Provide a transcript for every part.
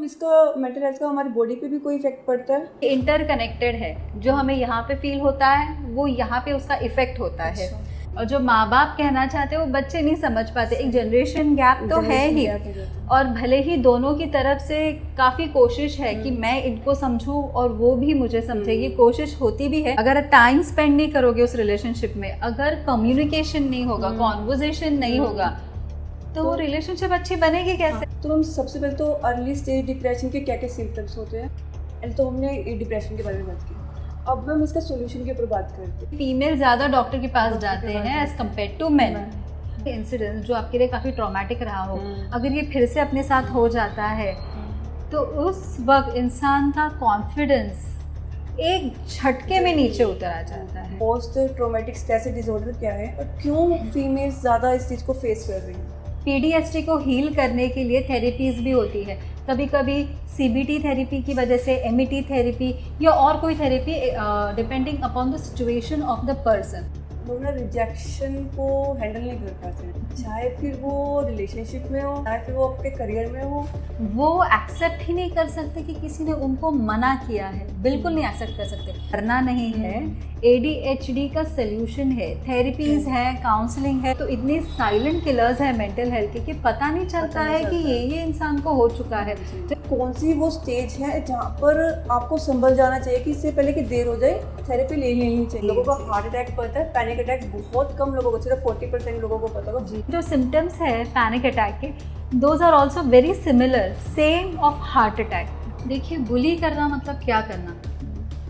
इसका mental health का हमारी बॉडी पे भी कोई इफेक्ट पड़ता है? इंटरकनेक्टेड है, जो हमें यहाँ पे फील होता है वो यहाँ पे उसका इफेक्ट होता है। और जो माँ बाप कहना चाहते हैं वो बच्चे नहीं समझ पाते। एक जनरेशन गैप तो है ही, और भले ही दोनों की तरफ से काफ़ी कोशिश है कि मैं इनको समझूं और वो भी मुझे समझे, ये कोशिश होती भी है। अगर टाइम स्पेंड नहीं करोगे उस रिलेशनशिप में, अगर कम्युनिकेशन नहीं होगा, कॉन्वर्जेशन नहीं होगा, तो वो रिलेशनशिप अच्छी बनेगी कैसे? तो हम सबसे पहले तो अर्ली स्टेज डिप्रेशन के क्या क्या सिम्टम्स होते हैं, पहले तो हमने डिप्रेशन के बारे में बात की। अब हम इसका सोल्यूशन के ऊपर बात करते हैं। फीमेल ज़्यादा डॉक्टर के पास जाते हैं as compare to man. Incident जो आपके लिए काफ़ी ट्रॉमेटिक रहा हो, अगर ये फिर से अपने साथ हो जाता है तो उस वक्त इंसान का कॉन्फिडेंस एक झटके में नीचे उतर आ जाता है। पोस्ट ट्रॉमेटिक स्ट्रेस डिसऑर्डर क्या है और क्यों फीमेल्स ज़्यादा इस चीज़ को फेस कर रही हैं? PTSD को हील करने के लिए थेरेपीज़ भी होती है। कभी कभी CBT थेरेपी की वजह से MET थेरेपी या और कोई therapy, depending upon the situation of the person. लोग ना रिजेक्शन को हैंडल नहीं कर पाते, चाहे फिर वो रिलेशनशिप में हो, चाहे फिर वो अपने करियर में हो। वो एक्सेप्ट ही नहीं कर सकते कि किसी ने उनको मना किया है, बिल्कुल नहीं एक्सेप्ट कर सकते। करना नहीं है। ADHD का सल्यूशन है, थेरेपीज है, काउंसलिंग है। तो इतने साइलेंट किलर्स है मेंटल हेल्थ के कि पता नहीं चलता है कि ये इंसान को हो चुका है। कौन सी वो स्टेज है जहाँ पर आपको संभल जाना चाहिए कि इससे पहले कि देर हो जाए थेरेपी ले लेनी चाहिए? लोगों को हार्ट अटैक पता है, पैनिक अटैक बहुत कम लोगों को, सिर्फ 40% लोगों को पता होगा। जो सिम्टम्स है पैनिक अटैक के, those are also very similar, same of heart attack. देखिए, बुली करना मतलब क्या करना,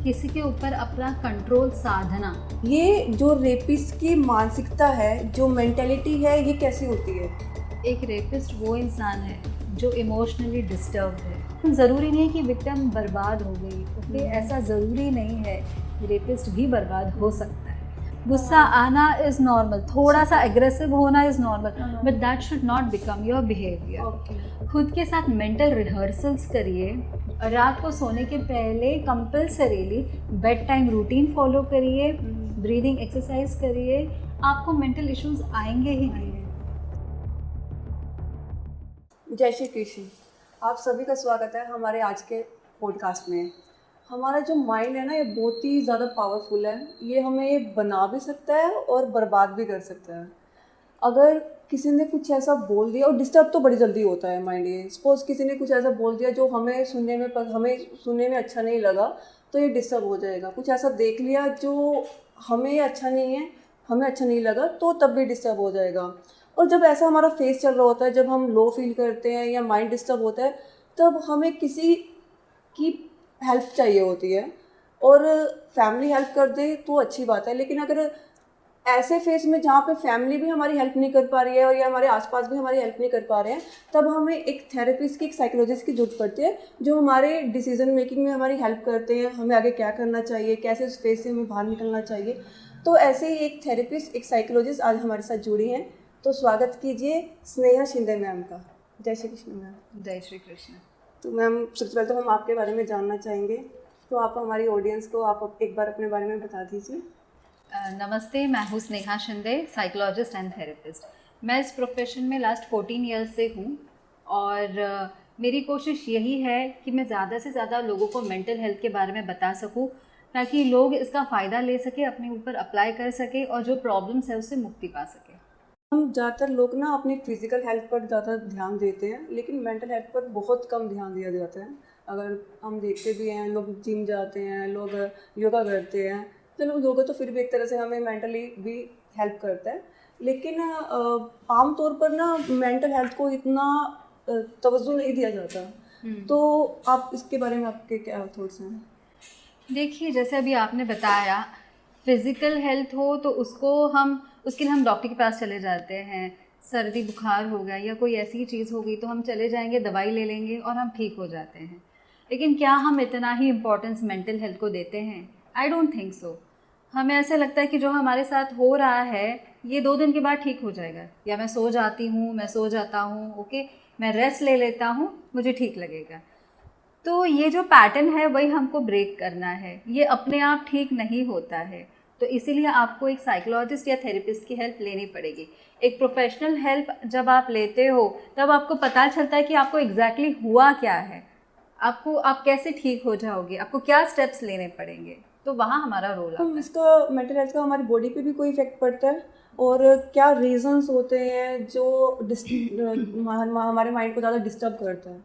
किसी के ऊपर अपना कंट्रोल साधना। ये जो रेपिस्ट की मानसिकता है, जो मेंटेलिटी है, ये कैसी होती है? एक रेपिस्ट वो इंसान है जो इमोशनली डिस्टर्ब है। ज़रूरी नहीं है कि विक्टिम बर्बाद हो गई, ओके, ऐसा ज़रूरी नहीं है। रेपिस्ट भी बर्बाद हो सकता है। गुस्सा आना इज़ नॉर्मल, थोड़ा सा एग्रेसिव होना is normal, but that should not become your behaviour. खुद के साथ मेंटल रिहर्सल्स करिए। रात को सोने के पहले compulsorily bed time routine follow करिए, ब्रीदिंग एक्सरसाइज करिए, आपको मेंटल इश्यूज आएंगे ही नहीं। जय श्री कृष्ण, आप सभी का स्वागत है हमारे आज के पॉडकास्ट में। हमारा जो माइंड है ना, ये बहुत ही ज़्यादा पावरफुल है। ये हमें बना भी सकता है और बर्बाद भी कर सकता है। अगर किसी ने कुछ ऐसा बोल दिया, और डिस्टर्ब तो बड़ी जल्दी होता है माइंड, ये सपोज किसी ने कुछ ऐसा बोल दिया जो हमें सुनने में अच्छा नहीं लगा, तो ये डिस्टर्ब हो जाएगा। कुछ ऐसा देख लिया जो हमें अच्छा नहीं लगा, तो तब भी डिस्टर्ब हो जाएगा। और जब ऐसा हमारा फेस चल रहा होता है, जब हम लो फील करते हैं या माइंड डिस्टर्ब होता है, तब हमें किसी की हेल्प चाहिए होती है। और फैमिली हेल्प कर दे तो अच्छी बात है, लेकिन अगर ऐसे फेस में जहाँ पे फैमिली भी हमारी हेल्प नहीं कर पा रही है और या हमारे आसपास भी हमारी हेल्प नहीं कर पा रहे हैं, तब हमें एक थेरेपिस्ट की, एक साइकोलॉजिस्ट की जरूरत पड़ती है, जो हमारे डिसीजन मेकिंग में हमारी हेल्प करते हैं, हमें आगे क्या करना चाहिए, कैसे उस फेस से हमें बाहर निकलना चाहिए। तो ऐसे ही एक थेरेपिस्ट, एक साइकोलॉजिस्ट आज हमारे साथ जुड़ी हैं। तो स्वागत कीजिए स्नेहा शिंदे मैम का। जय श्री कृष्ण मैम। जय श्री कृष्ण। तो मैम, सबसे पहले तो हम आपके बारे में जानना चाहेंगे, तो आप हमारी ऑडियंस को आप एक बार अपने बारे में बता दीजिए। नमस्ते, मैं हूँ Sneha Shinde, psychologist and therapist. मैं इस प्रोफेशन में लास्ट 14 ईयर्स से हूँ और मेरी कोशिश यही है कि मैं ज़्यादा से ज़्यादा लोगों को मेंटल हेल्थ के बारे में बता सकूँ, ताकि लोग इसका फ़ायदा ले सके, अपने ऊपर अप्लाई कर सके और जो प्रॉब्लम्स है उससे मुक्ति पा सके। हम ज़्यादातर लोग ना अपनी फिजिकल हेल्थ पर ज़्यादा ध्यान देते हैं, लेकिन मेंटल हेल्थ पर बहुत कम ध्यान दिया जाता है। अगर हम देखते भी हैं, लोग जिम जाते हैं, लोग योगा करते हैं। चलो, योगा तो फिर भी एक तरह से हमें मेंटली भी हेल्प करता है, लेकिन आमतौर पर ना मेंटल हेल्थ को इतना तवज्जो नहीं दिया जाता। तो आप इसके बारे में आपके क्या थॉट्स हैं? देखिए, जैसे अभी आपने बताया, फिज़िकल हेल्थ हो तो उसके लिए हम डॉक्टर के पास चले जाते हैं। सर्दी बुखार हो गया या कोई ऐसी चीज़ हो गई तो हम चले जाएंगे, दवाई ले लेंगे और हम ठीक हो जाते हैं। लेकिन क्या हम इतना ही इम्पोर्टेंस मेंटल हेल्थ को देते हैं? I don't think so. हमें ऐसा लगता है कि जो हमारे साथ हो रहा है ये 2 दिन के बाद ठीक हो जाएगा, या मैं सो जाता हूँ, ओके, मैं रेस्ट ले लेता हूँ, मुझे ठीक लगेगा। तो ये जो पैटर्न है वही हमको ब्रेक करना है। ये अपने आप ठीक नहीं होता है, तो इसीलिए आपको एक साइकोलॉजिस्ट या थेरेपिस्ट की हेल्प लेनी पड़ेगी। एक प्रोफेशनल हेल्प जब आप लेते हो तब आपको पता चलता है कि आपको एग्जैक्टली हुआ क्या है। आप कैसे ठीक हो जाओगे, आपको क्या स्टेप्स लेने पड़ेंगे, तो वहाँ हमारा रोल आता हम है। इसका मेंटल हेल्थ का हमारी बॉडी पे भी कोई इफेक्ट पड़ता है, और क्या रीजंस होते हैं जो हमारे माइंड को ज़्यादा डिस्टर्ब करता है?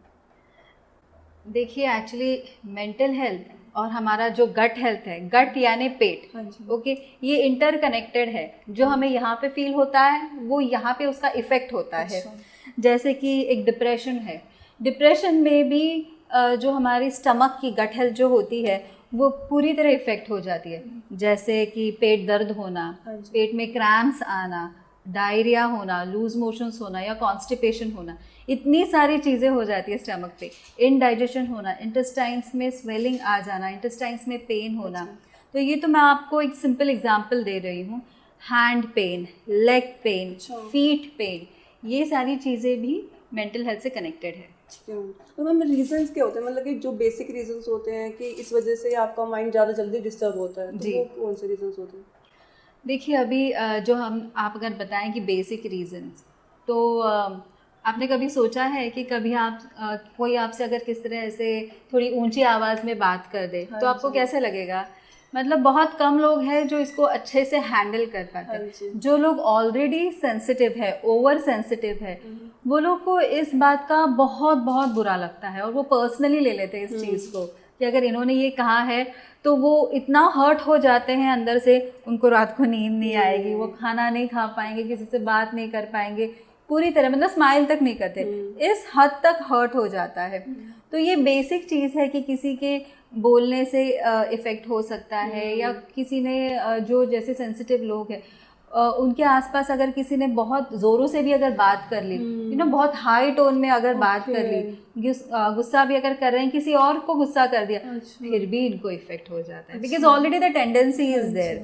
देखिए एक्चुअली मेंटल हेल्थ और हमारा जो गट हेल्थ है, गट यानी पेट, हाँ जी। ओके, ये इंटरकनेक्टेड है। जो हमें यहाँ पे फील होता है वो यहाँ पे उसका इफेक्ट होता है। अच्छा। जैसे कि एक डिप्रेशन है, डिप्रेशन में भी जो हमारी स्टमक की गट हेल्थ जो होती है वो पूरी तरह इफेक्ट हो जाती है। जैसे कि पेट दर्द होना, हाँ जी। पेट में क्रैम्प्स आना, डायरिया होना, लूज मोशंस होना या कॉन्स्टिपेशन होना, इतनी सारी चीज़ें हो जाती है स्टमक पे। इनडाइजेशन होना, इंटेस्टाइन्स में स्वेलिंग आ जाना, इंटेस्टाइन्स में पेन होना। तो ये तो मैं आपको एक सिंपल एग्जांपल दे रही हूँ। Hand pain, leg pain, feet pain, ये सारी चीज़ें भी मेंटल हेल्थ से कनेक्टेड है। ठीक है। तो मैम रीजंस क्या होते हैं, मतलब कि जो बेसिक रीजंस होते हैं कि इस वजह से आपका माइंड ज़्यादा जल्दी डिस्टर्ब होता है, तो जी। वो कौन से रीजंस होते हैं? देखिए अभी जो आप अगर बताएं कि बेसिक रीजंस, तो आपने कभी सोचा है कि कभी आप कोई आपसे अगर किस तरह से थोड़ी ऊंची आवाज़ में बात कर दे तो आपको कैसे लगेगा? मतलब बहुत कम लोग हैं जो इसको अच्छे से हैंडल कर पाते हैं। जो लोग ऑलरेडी सेंसिटिव है, ओवर सेंसिटिव है, वो लोग को इस बात का बहुत बहुत बुरा लगता है और वो पर्सनली ले लेते हैं इस चीज़ को कि अगर इन्होंने ये कहा है तो वो इतना हर्ट हो जाते हैं अंदर से, उनको रात को नींद नहीं आएगी, वो खाना नहीं खा पाएंगे, किसी से बात नहीं कर पाएंगे, पूरी तरह मतलब स्माइल तक नहीं करते, इस हद तक हर्ट हो जाता है। तो ये बेसिक चीज़ है कि किसी के बोलने से इफ़ेक्ट हो सकता है, या किसी ने जो जैसे सेंसिटिव लोग हैं उनके आसपास अगर किसी ने बहुत ज़ोरों से भी अगर बात कर ली, बहुत हाई टोन में अगर बात कर ली, गुस्सा भी अगर कर रहे हैं, किसी और को गुस्सा कर दिया, फिर भी इनको इफेक्ट हो जाता है, because already the tendency is there.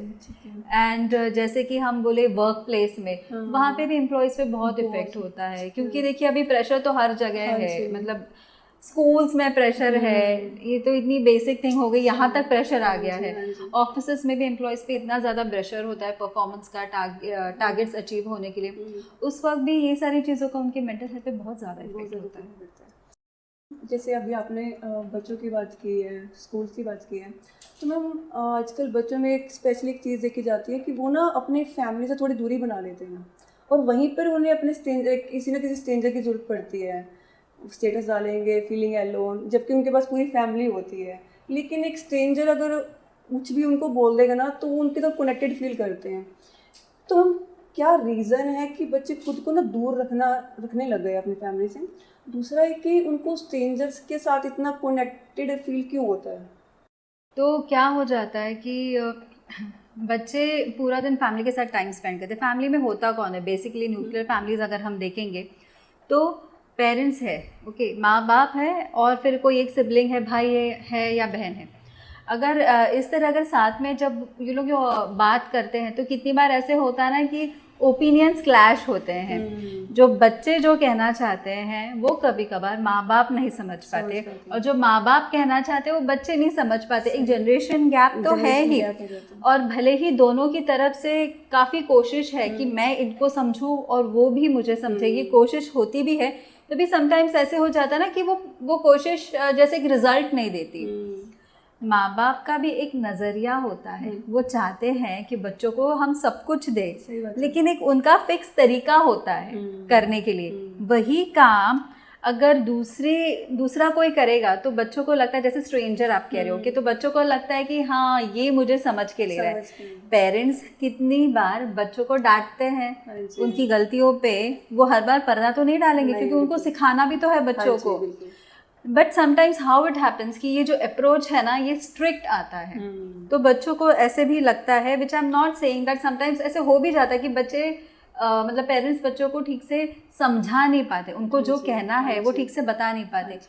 And जैसे कि हम बोले वर्क प्लेस में, वहाँ पे भी एम्प्लॉयज़ पे बहुत इफेक्ट होता है, क्योंकि देखिए अभी प्रेशर तो हर जगह है, मतलब स्कूल्स में प्रेशर है, ये तो इतनी बेसिक थिंग हो गई, यहाँ तक प्रेशर आ गया है। ऑफिसेस में भी एम्प्लॉयज़ पे इतना ज़्यादा प्रेशर होता है परफॉर्मेंस का, टारगेट्स अचीव होने के लिए, उस वक्त भी ये सारी चीज़ों का उनके मेंटल हेल्थ पे बहुत ज़्यादा इफेक्ट होता है। जैसे अभी आपने बच्चों की बात की है, स्कूल की बात की है, तो मैम आजकल बच्चों में एक स्पेशली एक चीज़ देखी जाती है कि वो ना अपने फैमिली से थोड़ी दूरी बना लेते हैं, और वहीं पर उन्हें अपने किसी ना किसी स्ट्रेंजर की ज़रूरत पड़ती है, स्टेटस डालेंगे, फीलिंग एलोन, जबकि उनके पास पूरी फैमिली होती है। लेकिन एक स्ट्रेंजर अगर कुछ भी उनको बोल देगा ना तो वो उनके साथ कनेक्टेड फील करते हैं। तो हम क्या रीज़न है कि बच्चे खुद को ना दूर रखने लग गए अपनी फैमिली से? दूसरा है कि उनको स्ट्रेंजर्स के साथ इतना कनेक्टेड फील क्यों होता है? तो क्या हो जाता है कि बच्चे पूरा दिन फैमिली के साथ टाइम स्पेंड करते हैं। फैमिली में होता कौन है? बेसिकली न्यूक्लियर फैमिलीज अगर हम देखेंगे तो पेरेंट्स है, ओके, माँ बाप है, और फिर कोई एक सिबलिंग है, भाई है या बहन है। अगर इस तरह अगर साथ में जब ये लोग बात करते हैं तो कितनी बार ऐसे होता है ना कि ओपिनियंस क्लैश होते हैं। जो बच्चे जो कहना चाहते हैं वो कभी कभार माँ बाप नहीं समझ पाते, और जो माँ बाप कहना चाहते हैं वो बच्चे नहीं समझ पाते। एक जनरेशन गैप तो है ही, और भले ही दोनों की तरफ से काफ़ी कोशिश है कि मैं इनको समझूं और वो भी मुझे समझे, ये कोशिश होती भी है, तो भी समटाइम्स ऐसे हो जाता है ना कि वो कोशिश जैसे एक रिजल्ट नहीं देती। माँ बाप का भी एक नज़रिया होता है, वो चाहते हैं कि बच्चों को हम सब कुछ दें, लेकिन एक उनका फिक्स तरीका होता है करने के लिए। वही काम अगर दूसरा कोई करेगा तो बच्चों को लगता है, जैसे स्ट्रेंजर आप कह रहे हो कि, तो बच्चों को लगता है कि हाँ ये मुझे समझ के ले रहा है। पेरेंट्स कितनी बार बच्चों को डांटते हैं उनकी गलतियों पे, वो हर बार पर्दा तो नहीं डालेंगे क्योंकि उनको सिखाना भी तो है बच्चों को। But sometimes how it happens कि ये जो अप्रोच है ना ये स्ट्रिक्ट आता है, तो बच्चों को ऐसे भी लगता है, which I am not saying that, sometimes ऐसे हो भी जाता है कि बच्चे मतलब पेरेंट्स बच्चों को ठीक से समझा नहीं पाते, उनको जो कहना है वो ठीक से बता नहीं पाते,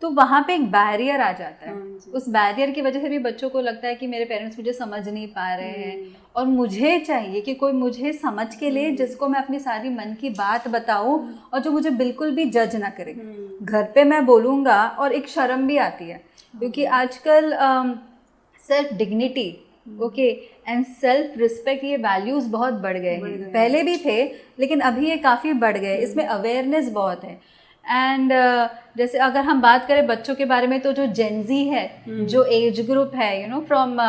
तो वहाँ पे एक बैरियर आ जाता है। उस बैरियर की वजह से भी बच्चों को लगता है कि मेरे पेरेंट्स मुझे समझ नहीं पा रहे हैं, और मुझे चाहिए कि कोई मुझे समझ के लिए, जिसको मैं अपनी सारी मन की बात बताऊं और जो मुझे बिल्कुल भी जज ना करे। घर पे मैं बोलूँगा और एक शर्म भी आती है, क्योंकि आजकल self dignity, okay, and self respect, ये वैल्यूज़ बहुत बढ़ गए हैं। पहले भी थे लेकिन अभी ये काफ़ी बढ़ गए, इसमें अवेयरनेस बहुत है। एंड जैसे अगर हम बात करें बच्चों के बारे में, तो जो जेनजी है, जो एज ग्रुप है, यू नो, फ्रॉम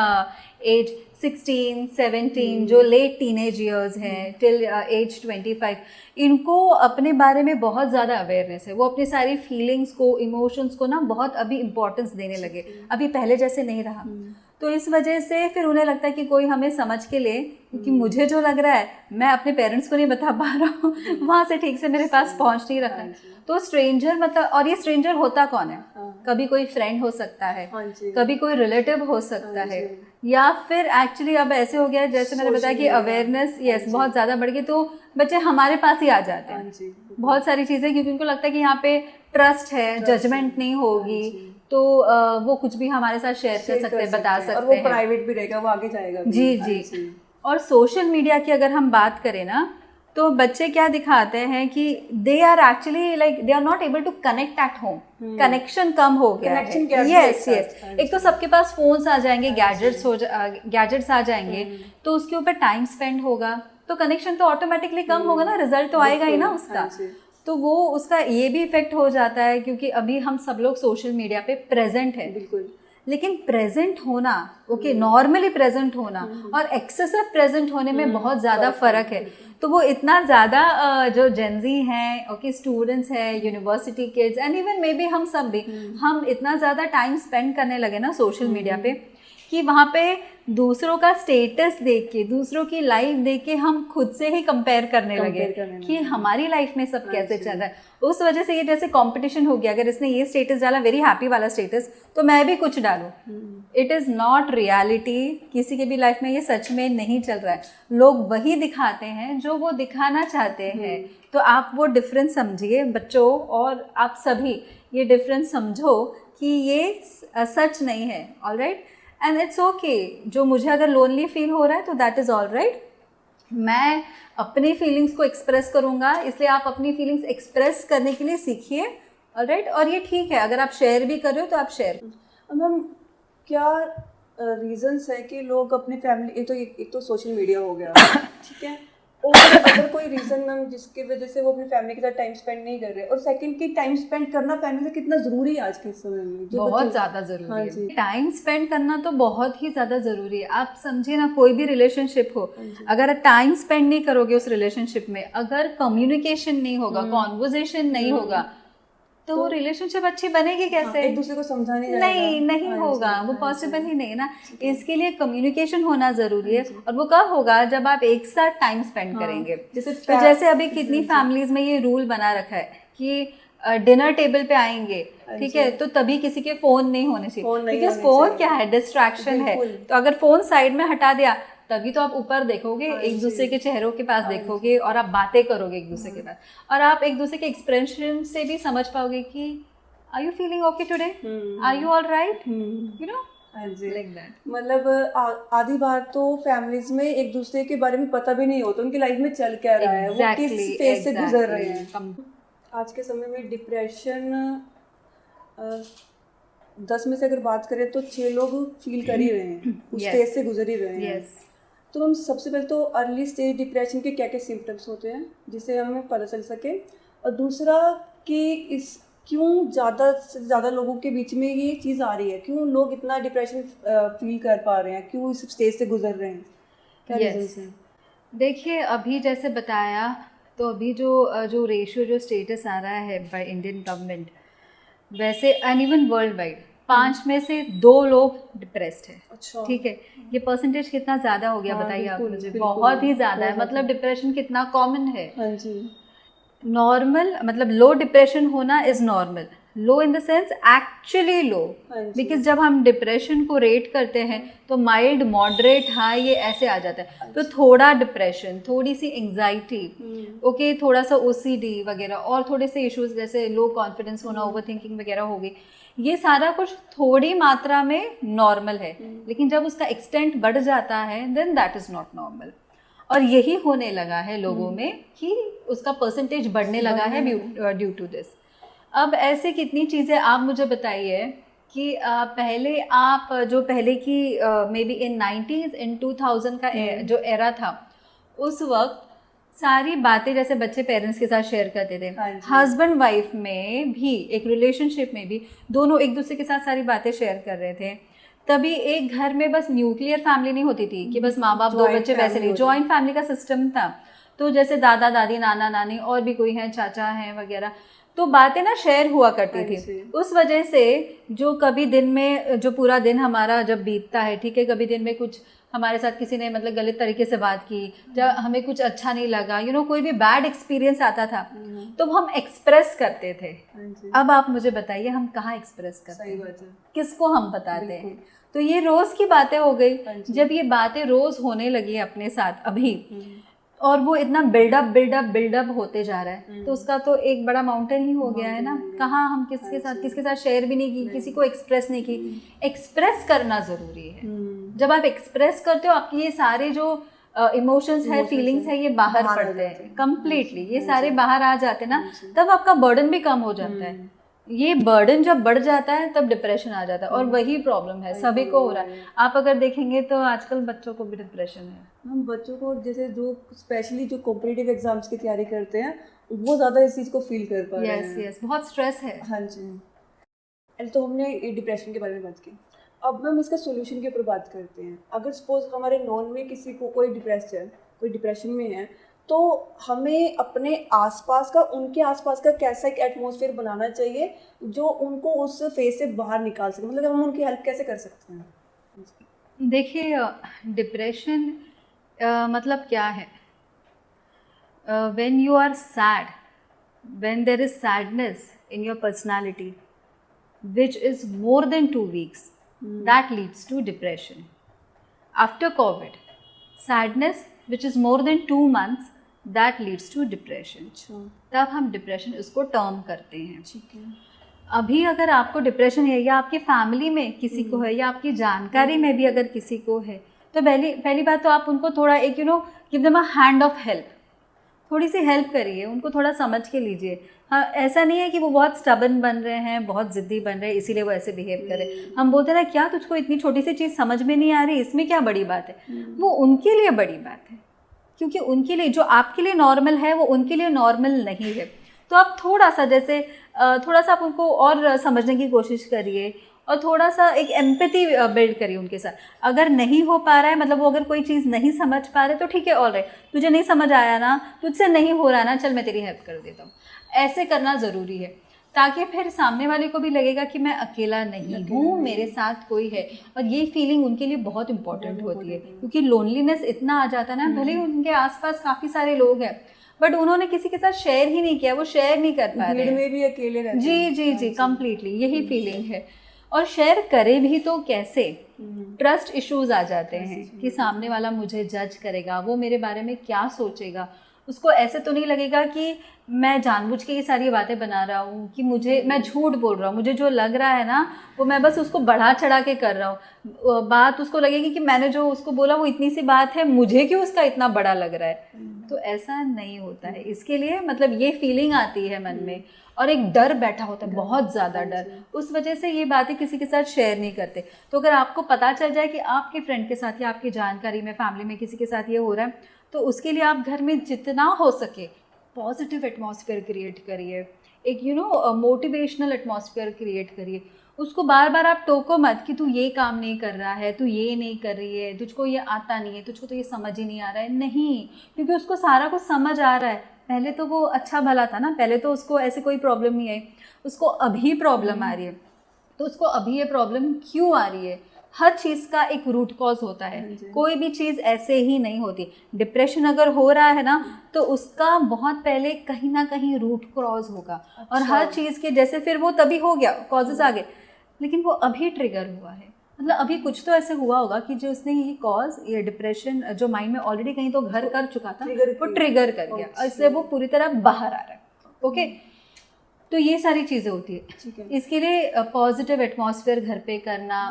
एज 16, 17, जो लेट टीनेज ईयर्स हैं टिल एज 25, इनको अपने बारे में बहुत ज़्यादा अवेयरनेस है। वो अपनी सारी फीलिंग्स को, इमोशंस को ना बहुत अभी इम्पोर्टेंस देने लगे, अभी पहले जैसे नहीं रहा। तो इस वजह से फिर उन्हें लगता है कि कोई हमें समझ के ले, क्योंकि मुझे जो लग रहा है मैं अपने पेरेंट्स को नहीं बता पा रहा हूँ, वहाँ से ठीक से मेरे पास पहुँच नहीं रहा है। तो स्ट्रेंजर मतलब, और ये स्ट्रेंजर होता कौन है? कभी कोई फ्रेंड हो सकता है, कभी कोई रिलेटिव हो सकता है, या फिर एक्चुअली अब ऐसे हो गया है, जैसे मैंने बताया कि अवेयरनेस बहुत ज़्यादा बढ़ गई, तो बच्चे हमारे पास ही आ जाते हैं बहुत सारी चीज़ें, क्योंकि उनको लगता है कि यहाँ पे ट्रस्ट है, जजमेंट नहीं होगी, तो वो कुछ भी हमारे साथ शेयर कर सकते हैं, बता सकते हैं, और वो प्राइवेट भी रहेगा, वो आगे जाएगा भी। जी। और सोशल मीडिया की अगर हम बात करें ना, तो बच्चे क्या दिखाते हैं कि they are actually like they are not able to connect at home, connection कम हो गया है। यस। एक तो सबके पास फोन्स आ जाएंगे, गैजेट्स आ जाएंगे, तो उसके ऊपर टाइम स्पेंड होगा, तो कनेक्शन तो ऑटोमेटिकली कम होगा ना, रिजल्ट तो आएगा ही ना उसका। तो वो उसका ये भी इफेक्ट हो जाता है, क्योंकि अभी हम सब लोग सोशल मीडिया पे प्रेजेंट है, बिल्कुल, लेकिन प्रेजेंट होना, ओके, नॉर्मली प्रेजेंट होना और एक्सेसिव प्रेजेंट होने में बहुत ज़्यादा फ़र्क है। तो वो इतना ज़्यादा जो जेनजी हैं, ओके, स्टूडेंट्स हैं, university kids, and even may be हम सब भी, हम इतना ज़्यादा टाइम स्पेंड करने लगे ना सोशल मीडिया पे, कि वहाँ पे दूसरों का स्टेटस देख के, दूसरों की लाइफ देख के हम खुद से ही कंपेयर करने लगे कि हमारी लाइफ में सब कैसे चल रहा है। उस वजह से ये जैसे कंपटीशन हो गया, अगर इसने ये स्टेटस डाला, वेरी हैप्पी वाला स्टेटस, तो मैं भी कुछ डालूं। इट इज़ नॉट रियलिटी, किसी के भी लाइफ में ये सच में नहीं चल रहा है। लोग वही दिखाते हैं जो वो दिखाना चाहते हैं। तो आप वो डिफरेंस समझिए बच्चों, और आप सभी ये डिफरेंस समझो कि ये सच नहीं है। Alright, and it's okay. जो मुझे अगर लोनली फील हो रहा है तो दैट इज़ ऑल राइट, मैं अपनी फीलिंग्स को एक्सप्रेस करूँगा, इसलिए आप अपनी फीलिंग्स एक्सप्रेस करने के लिए सीखिए। ऑलराइट, और ये ठीक है, अगर आप शेयर भी कर रहे हो तो आप शेयर। मैम, क्या रीजंस है कि लोग अपनी फैमिली, एक तो सोशल मीडिया हो गया, ठीक है, और अगर कोई रीज़न मैम जिसकी वजह से वो अपनी फैमिली के साथ टाइम स्पेंड नहीं कर रहे, और सेकंड की टाइम स्पेंड करना फैमिली से कितना ज़रूरी है आज के समय में, जो बहुत ज़्यादा ज़रूरी है। टाइम स्पेंड करना तो बहुत ही ज़्यादा ज़रूरी है। आप समझिए ना, कोई भी रिलेशनशिप हो, अगर टाइम स्पेंड नहीं करोगे उस रिलेशनशिप में, अगर कम्युनिकेशन नहीं होगा, कॉन्वर्जेशन नहीं होगा, तो वो रिलेशनशिप अच्छी बनेगी कैसे? एक दूसरे को समझाने नहीं होगा, वो पॉसिबल ही नहीं है ना। इसके लिए कम्युनिकेशन होना जरूरी है, और वो कब होगा? जब आप एक साथ टाइम स्पेंड करेंगे। तो जैसे अभी कितनी फैमिलीज में ये रूल बना रखा है कि डिनर टेबल पे आएंगे, ठीक है, तो तभी किसी के फोन नहीं होने चाहिए, बिकॉज फोन क्या है, डिस्ट्रैक्शन है। तो अगर फोन साइड में हटा दिया, तभी तो आप ऊपर देखोगे, एक दूसरे के चेहरों के पास देखोगे, और आप बातें करोगे एक दूसरे के पास, और आप एक दूसरे के एक्सप्रेशन से भी समझ पाओगे कि are you feeling okay today, are you all right, you know, like that. मतलब आधी बार तो फैमिलीज में एक दूसरे के बारे में पता भी नहीं होता, उनकी लाइफ में चल क्या रहा है, वो किस फेज से गुजर रहे हैं। आज के समय में डिप्रेशन 10 में से अगर बात करें तो 6 लोग फील कर ही रहे हैं, उस स्टेज से गुजर ही रहे हैं। तो हम सबसे पहले तो अर्ली स्टेज डिप्रेशन के क्या क्या सिम्टम्स होते हैं जिससे हमें पता चल सके, और दूसरा कि इस क्यों ज़्यादा से ज़्यादा लोगों के बीच में ये चीज़ आ रही है, क्यों लोग इतना डिप्रेशन फील कर पा रहे हैं, क्यों इस स्टेज से गुजर रहे हैं, क्या रीजंस हैं? देखिए, अभी जैसे बताया, तो अभी जो रेशियो, जो स्टेटस आ रहा है बाय इंडियन गवर्नमेंट, वैसे एंड इवन वर्ल्ड वाइड 5 में से 2 लोग डिप्रेस्ड है। अच्छा, ठीक है, ये परसेंटेज कितना ज़्यादा हो गया बताइए आप मुझे? बहुत ही ज़्यादा है। मतलब डिप्रेशन कितना कॉमन है। हाँ जी। नॉर्मल मतलब लो डिप्रेशन होना is normal, low in the sense actually low, because जब हम डिप्रेशन को रेट करते हैं तो माइल्ड, मॉडरेट, हाई, ये ऐसे आ जाता है। तो थोड़ा डिप्रेशन, थोड़ी सी एंग्जाइटी, ओके, थोड़ा सा OCD वगैरह, और थोड़े से इश्यूज जैसे लो कॉन्फिडेंस होना, ओवर थिंकिंग वगैरह हो गई, ये सारा कुछ थोड़ी मात्रा में नॉर्मल है। लेकिन जब उसका एक्सटेंट बढ़ जाता है, then that is not normal. और यही होने लगा है लोगों में कि उसका परसेंटेज बढ़ने लगा है ड्यू टू दिस। अब ऐसे कितनी चीज़ें आप मुझे बताइए कि पहले आप जो पहले की मे बी इन 90s, इन 2000 का जो एरा था, उस वक्त सारी बातें जैसे बच्चे पेरेंट्स के साथ शेयर करते थे, हाँ जी। हस्बैंड वाइफ में भी, एक रिलेशनशिप में भी दोनों एक दूसरे के साथ सारी बातें शेयर कर रहे थे। तभी एक घर में बस न्यूक्लियर फैमिली नहीं होती थी कि बस माँ बाप दो Joint बच्चे, वैसे family नहीं, होती जॉइंट फैमिली का सिस्टम था। तो जैसे दादा दादी, नाना नानी और भी कोई हैं, चाचा हैं वगैरह, तो बातें ना शेयर हुआ करती हाँ थी। जी। उस वजह से जो कभी दिन में, जो पूरा दिन हमारा जब बीतता है, ठीक है, कभी दिन में कुछ हमारे साथ किसी ने मतलब गलत तरीके से बात की, जब हमें कुछ अच्छा नहीं लगा, कोई भी बैड एक्सपीरियंस आता था, तो हम एक्सप्रेस करते थे। हाँ जी। अब आप मुझे बताइए, हम कहाँ एक्सप्रेस करते सही हैं, बात है। किसको हम बताते हैं? बिल्कुल। तो ये रोज की बातें हो गई। हाँ जी। जब ये बातें रोज होने लगी अपने साथ अभी, और वो इतना बिल्डअप होते जा रहा है, तो उसका तो एक बड़ा माउंटेन ही हो गया है ना। कहाँ हम किसके साथ शेयर भी नहीं की, किसी को एक्सप्रेस नहीं की। एक्सप्रेस करना जरूरी है। जब आप एक्सप्रेस करते हो, आपकी ये सारे जो इमोशंस है, फीलिंग्स है, ये बाहर पड़ते हैं कंप्लीटली, ये सारे बाहर आ जाते हैं ना, तब आपका बर्डन भी कम हो जाता है। ये बर्डन जब बढ़ जाता है तब डिप्रेशन आ जाता है, और वही प्रॉब्लम है, सभी को हो रहा है। आप अगर देखेंगे तो आजकल बच्चों को भी डिप्रेशन है। हम बच्चों को, जैसे जो स्पेशली जो कॉम्पिटिटिव एग्जाम्स की तैयारी करते हैं, वो ज़्यादा इस चीज़ को फील कर पा रहे हैं। यस, बहुत स्ट्रेस है। हाँ जी। तो हमने डिप्रेशन के बारे में बात की, अब हम इसका सोल्यूशन के ऊपर बात करते हैं। अगर सपोज हमारे नॉन में किसी को कोई डिप्रेशन में है, तो हमें अपने आसपास का, उनके आसपास का कैसा एक एटमॉस्फेयर बनाना चाहिए जो उनको उस फेज से बाहर निकाल सके, मतलब हम उनकी हेल्प कैसे कर सकते हैं? देखिए, डिप्रेशन मतलब क्या है? When you are sad, when there is sadness in your personality which is more than 2 weeks, that leads to depression. After COVID, sadness which is more than 2 months, that leads to depression. तब हम depression उसको term करते हैं। ठीक है। अभी अगर आपको डिप्रेशन है, या आपकी फैमिली में किसी को है, या आपकी जानकारी में भी अगर किसी को है, तो पहली बात तो आप उनको थोड़ा एक give them a hand of help, थोड़ी सी हेल्प करिए, उनको थोड़ा समझ के लीजिए। हाँ, ऐसा नहीं है कि वो बहुत स्टबन बन रहे हैं, बहुत ज़िद्दी बन रहे हैं, इसीलिए वो ऐसे बिहेव कर रहे हैं। हम बोलते हैं ना, क्या तुझको इतनी छोटी सी चीज़ समझ में नहीं आ रही, इसमें क्या बड़ी बात है? वो उनके लिए बड़ी बात है, क्योंकि उनके लिए जो आपके लिए नॉर्मल है, वो उनके लिए नॉर्मल नहीं है। तो आप थोड़ा सा आप उनको और समझने की कोशिश करिए, और थोड़ा सा एक एम्पैथी बिल्ड करिए उनके साथ। अगर नहीं हो पा रहा है, मतलब वो अगर कोई चीज़ नहीं समझ पा रहे, तो ठीक है, ऑलराइट, तुझे नहीं समझ आया ना, तुझसे नहीं हो रहा ना, चल मैं तेरी हेल्प कर देता हूँ। ऐसे करना ज़रूरी है, ताकि फिर सामने वाले को भी लगेगा कि मैं अकेला नहीं हूँ, मेरे साथ कोई है। और ये फीलिंग उनके लिए बहुत इंपॉर्टेंट होती है, क्योंकि लोनलीनेस इतना आ जाता है ना, भले ही उनके आसपास काफ़ी सारे लोग हैं, बट उन्होंने किसी के साथ शेयर ही नहीं किया, वो शेयर नहीं कर पा रहे हैं, में भी अकेले रहते हैं। जी, कंप्लीटली यही फीलिंग है। और शेयर करे भी तो कैसे? ट्रस्ट इश्यूज आ जाते हैं कि सामने वाला मुझे जज करेगा, वो मेरे बारे में क्या सोचेगा। उसको ऐसे तो नहीं लगेगा कि मैं जानबूझ के ये सारी बातें बना रहा हूँ, कि मैं झूठ बोल रहा हूँ, मुझे जो लग रहा है ना, वो मैं बस उसको बढ़ा चढ़ा के कर रहा हूँ। बात उसको लगेगी कि मैंने जो उसको बोला वो इतनी सी बात है, मुझे क्यों उसका इतना बड़ा लग रहा है। तो ऐसा नहीं होता है। इसके लिए मतलब ये फीलिंग आती है मन में, और एक डर बैठा होता है, बहुत ज़्यादा डर। उस वजह से ये बातें किसी के साथ शेयर नहीं करते। तो अगर आपको पता चल जाए कि आपके फ्रेंड के साथ या आपकी जानकारी में, फैमिली में किसी के साथ ये हो रहा है, तो उसके लिए आप घर में जितना हो सके पॉजिटिव एटमॉस्फेयर क्रिएट करिए, एक मोटिवेशनल एटमॉस्फेयर क्रिएट करिए। उसको बार बार आप टोको मत कि तू ये काम नहीं कर रहा है, तू ये नहीं कर रही है, तुझको ये आता नहीं है, तुझको तो ये समझ ही नहीं आ रहा है। नहीं, क्योंकि उसको सारा कुछ समझ आ रहा है। पहले तो वो अच्छा भला था ना, पहले तो उसको ऐसे कोई प्रॉब्लम नहीं आई, उसको अभी प्रॉब्लम आ रही है। तो उसको अभी ये प्रॉब्लम क्यों आ रही है? हर चीज़ का एक रूट कॉज होता है, कोई भी चीज़ ऐसे ही नहीं होती। डिप्रेशन अगर हो रहा है ना, तो उसका बहुत पहले कहीं ना कहीं रूट कॉज होगा। और हर चीज़ के जैसे फिर वो तभी हो गया, कॉजेज आ गए, लेकिन वो अभी ट्रिगर हुआ है। मतलब अभी कुछ तो ऐसे हुआ होगा कि जो उसने ये डिप्रेशन जो माइंड में ऑलरेडी कहीं तो घर कर चुका था, वो ट्रिगर कर गया, और इसलिए वो पूरी तरह बाहर आ रहा है। ओके, तो ये सारी चीज़ें होती है। इसके लिए पॉजिटिव एटमॉस्फेयर घर पे करना,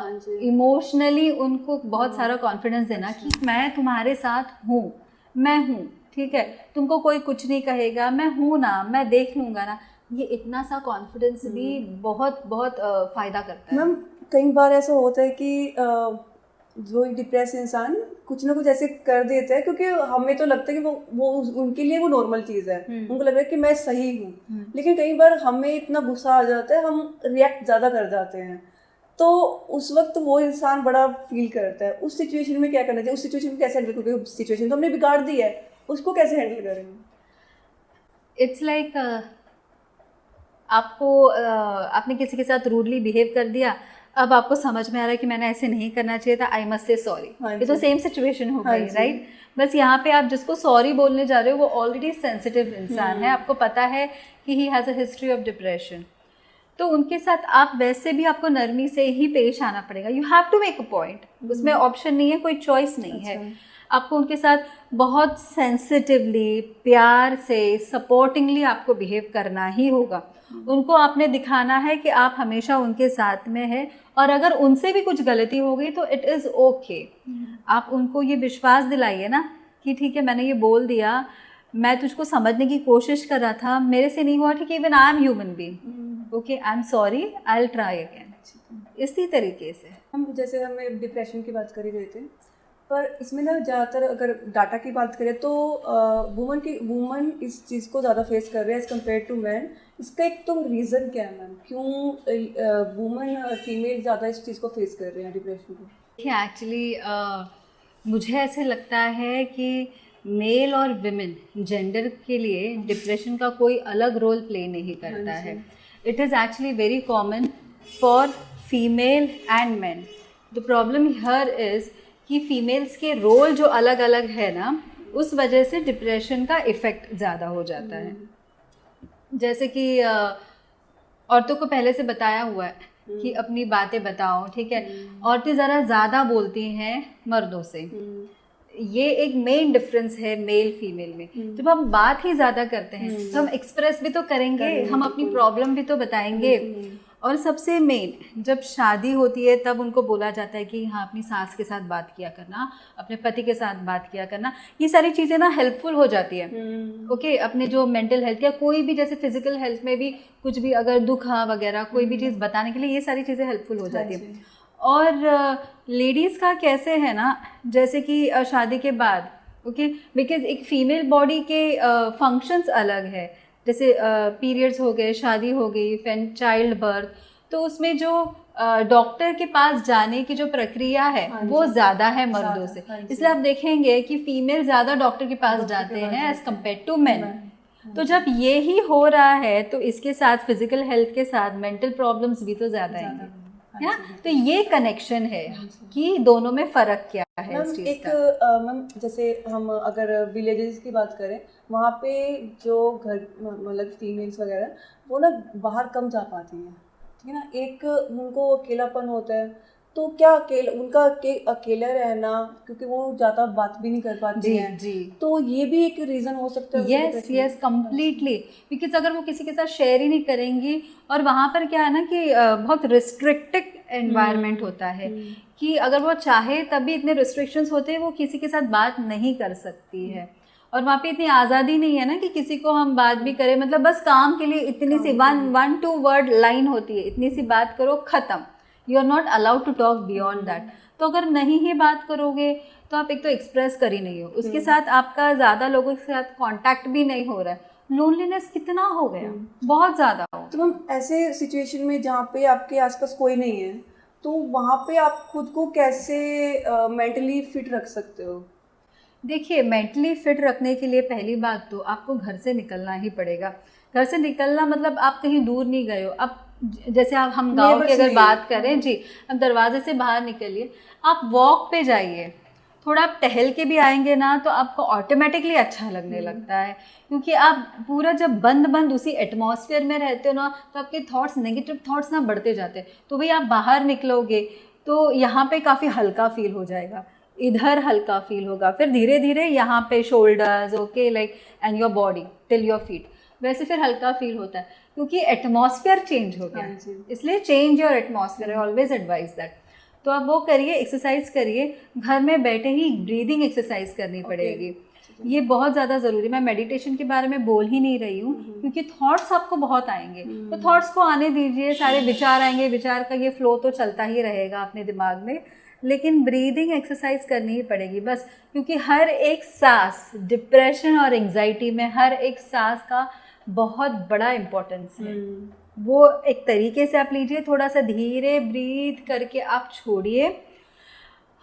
इमोशनली उनको बहुत सारा कॉन्फिडेंस देना कि मैं तुम्हारे साथ हूँ, मैं हूँ, ठीक है, तुमको कोई कुछ नहीं कहेगा, मैं हूँ ना, मैं देख लूँगा ना। ये इतना सा कॉन्फिडेंस भी बहुत बहुत फ़ायदा करता है। मैम कई बार ऐसा होता है कि जो डिप्रेस इंसान कुछ ना कुछ ऐसे कर देता है, क्योंकि हमें तो लगता है कि वो उनके लिए वो नॉर्मल चीज़ है, उनको लग रहा है कि मैं सही हूँ, लेकिन कई बार हमें इतना गुस्सा आ जाता है, हम रिएक्ट ज़्यादा कर जाते हैं, तो उस वक्त वो इंसान बड़ा फील करता है। उस सिचुएशन में क्या करना चाहिए, उस सिचुएशन को कैसे हैंडल करेंगे? सिचुएशन तो हमने बिगाड़ दी है, उसको कैसे हैंडल करेंगे? इट्स लाइक आपने किसी के साथ रूडली बिहेव कर दिया, अब आपको समझ में आ रहा है कि मैंने ऐसे नहीं करना चाहिए था, आई मस्ट से सॉरी। ये तो सेम सिचुएशन हो गई, राइट? बस यहाँ पे आप जिसको सॉरी बोलने जा रहे हो वो ऑलरेडी सेंसिटिव इंसान है, आपको पता है कि he has a history of depression, तो उनके साथ आप वैसे भी आपको नरमी से ही पेश आना पड़ेगा। You have to make a point, उसमें ऑप्शन नहीं है, कोई चॉइस नहीं है। आपको उनके साथ बहुत सेंसिटिवली, प्यार से, सपोर्टिंगली आपको बिहेव करना ही होगा। उनको आपने दिखाना है कि आप हमेशा उनके साथ में है, और अगर उनसे भी कुछ गलती हो गई तो इट इज़ ओके। आप उनको ये विश्वास दिलाइए ना कि ठीक है, मैंने ये बोल दिया, मैं तुझको समझने की कोशिश कर रहा था, मेरे से नहीं हुआ, ठीक है, even I am human being, okay, I am sorry, I will try again. इसी तरीके से हम जैसे हमें डिप्रेशन की बात कर ही रहे थे, पर इसमें ना ज़्यादातर अगर डाटा की बात करें तो वुमन इस चीज़ को ज़्यादा फेस कर रहे हैं एज़ कम्पेयर टू मैन। इसका एक तो रीज़न क्या है मैम, क्यों वुमन फीमेल ज़्यादा इस चीज़ को फेस कर रहे हैं, डिप्रेशन को? देखिए, एक्चुअली मुझे ऐसे लगता है कि मेल और विमेन जेंडर के लिए डिप्रेशन का कोई अलग रोल प्ले नहीं करता है। It is actually very common for female and man. The problem here is कि फीमेल्स के रोल जो अलग अलग है ना, उस वजह से डिप्रेशन का इफ़ेक्ट ज़्यादा हो जाता है। जैसे कि औरतों को पहले से बताया हुआ है कि अपनी बातें बताओ, ठीक है, औरतें ज़रा ज़्यादा बोलती हैं मर्दों से, ये एक मेन डिफरेंस है मेल फीमेल में। जब हम बात ही ज़्यादा करते हैं तो हम एक्सप्रेस भी तो करेंगे, हम अपनी प्रॉब्लम भी तो बताएंगे। और सबसे मेन, जब शादी होती है तब उनको बोला जाता है कि हाँ, अपनी सास के साथ बात किया करना, अपने पति के साथ बात किया करना, ये सारी चीज़ें ना हेल्पफुल हो जाती है। ओके, अपने जो मेंटल हेल्थ या कोई भी जैसे फिजिकल हेल्थ में भी कुछ भी अगर दुख वगैरह कोई भी चीज़ बताने के लिए ये सारी चीज़ें हेल्पफुल हो जाती है। और लेडीज़ का कैसे है ना, जैसे कि शादी के बाद, ओके, बिकॉज एक फीमेल बॉडी के फंक्शंस अलग है, जैसे पीरियड्स हो गए, शादी हो गई, फिर चाइल्ड बर्थ, तो उसमें जो डॉक्टर के पास जाने की जो प्रक्रिया है वो ज़्यादा है मर्दों से। इसलिए आप देखेंगे कि फीमेल ज़्यादा डॉक्टर के पास जाते हैं एज कम्पेयर टू मैन। तो जब ये ही हो रहा है तो इसके साथ फिजिकल हेल्थ के साथ मेंटल प्रॉब्लम्स भी तो ज़्यादा आएंगे, है ना? तो ये कनेक्शन है कि दोनों में फ़र्क क्या है इस चीज़ का। मैम जैसे हम अगर विलेजेस की बात करें, वहाँ पे जो घर मतलब फीमेल्स वगैरह वो ना बाहर कम जा पाती हैं, ठीक है ना, एक उनको अकेलापन होता है, तो क्या अकेला रहना, क्योंकि वो ज़्यादा बात भी नहीं कर पाती हैं, जी, तो ये भी एक रीज़न हो सकता है। यस, कम्प्लीटली, बिकॉज अगर वो किसी के साथ शेयर ही नहीं करेंगी, और वहाँ पर क्या है ना कि बहुत रिस्ट्रिक्टेड एनवायरनमेंट होता है कि अगर वो चाहे तब भी इतने रिस्ट्रिक्शंस होते हैं, वो किसी के साथ बात नहीं कर सकती है। और वहाँ पे इतनी आज़ादी नहीं है ना कि किसी को हम बात भी करें, मतलब बस काम के लिए इतनी सी 1-2 वर्ड लाइन होती है, इतनी सी बात करो, ख़त्म, you are not allowed to talk beyond that. तो अगर नहीं ही बात करोगे तो आप एक तो एक्सप्रेस कर ही नहीं हो, उसके साथ आपका ज़्यादा लोगों के साथ कॉन्टैक्ट भी नहीं हो रहा है, लोनलीनेस कितना हो गया, बहुत ज़्यादा हो। तो हम ऐसे सिचुएशन में जहाँ पे आपके आसपास कोई नहीं है, तो वहाँ पे आप खुद को कैसे मेंटली फिट रख सकते हो? देखिए, मेंटली फिट रखने के लिए पहली बात तो आपको घर से निकलना ही पड़ेगा। घर से निकलना मतलब आप कहीं दूर नहीं गए हो। अब जैसे हम गांव की अगर बात करें, जी, अब दरवाजे से बाहर निकलिए, आप वॉक पे जाइए, थोड़ा आप टहल के भी आएंगे ना तो आपको ऑटोमेटिकली अच्छा लगने लगता है, क्योंकि आप पूरा जब बंद उसी एटमॉस्फेयर में रहते हो ना, तो आपके थॉट्स, नेगेटिव थॉट्स ना बढ़ते जाते हैं। तो भाई आप बाहर निकलोगे तो यहाँ पे काफ़ी हल्का फील हो जाएगा, इधर हल्का फील होगा, फिर धीरे धीरे यहाँ पे shoulders, okay, like, and your body till your feet, वैसे फिर हल्का फील होता है, क्योंकि एटमॉस्फेयर चेंज हो गया। इसलिए change your atmosphere, I always advise that. तो आप वो करिए, एक्सरसाइज करिए, घर में बैठे ही ब्रीदिंग एक्सरसाइज करनी पड़ेगी, ये बहुत ज़्यादा ज़रूरी है। मैं मेडिटेशन के बारे में बोल ही नहीं रही हूँ, क्योंकि थॉट्स आपको बहुत आएंगे, तो थॉट्स को आने दीजिए, सारे विचार आएंगे, विचार का ये फ्लो तो चलता ही रहेगा अपने दिमाग में, लेकिन ब्रीदिंग एक्सरसाइज करनी ही पड़ेगी बस, क्योंकि हर एक सांस, डिप्रेशन और एंजाइटी में हर एक सांस का बहुत बड़ा इम्पोर्टेंस है। वो एक तरीके से आप लीजिए, थोड़ा सा धीरे ब्रीथ करके आप छोड़िए,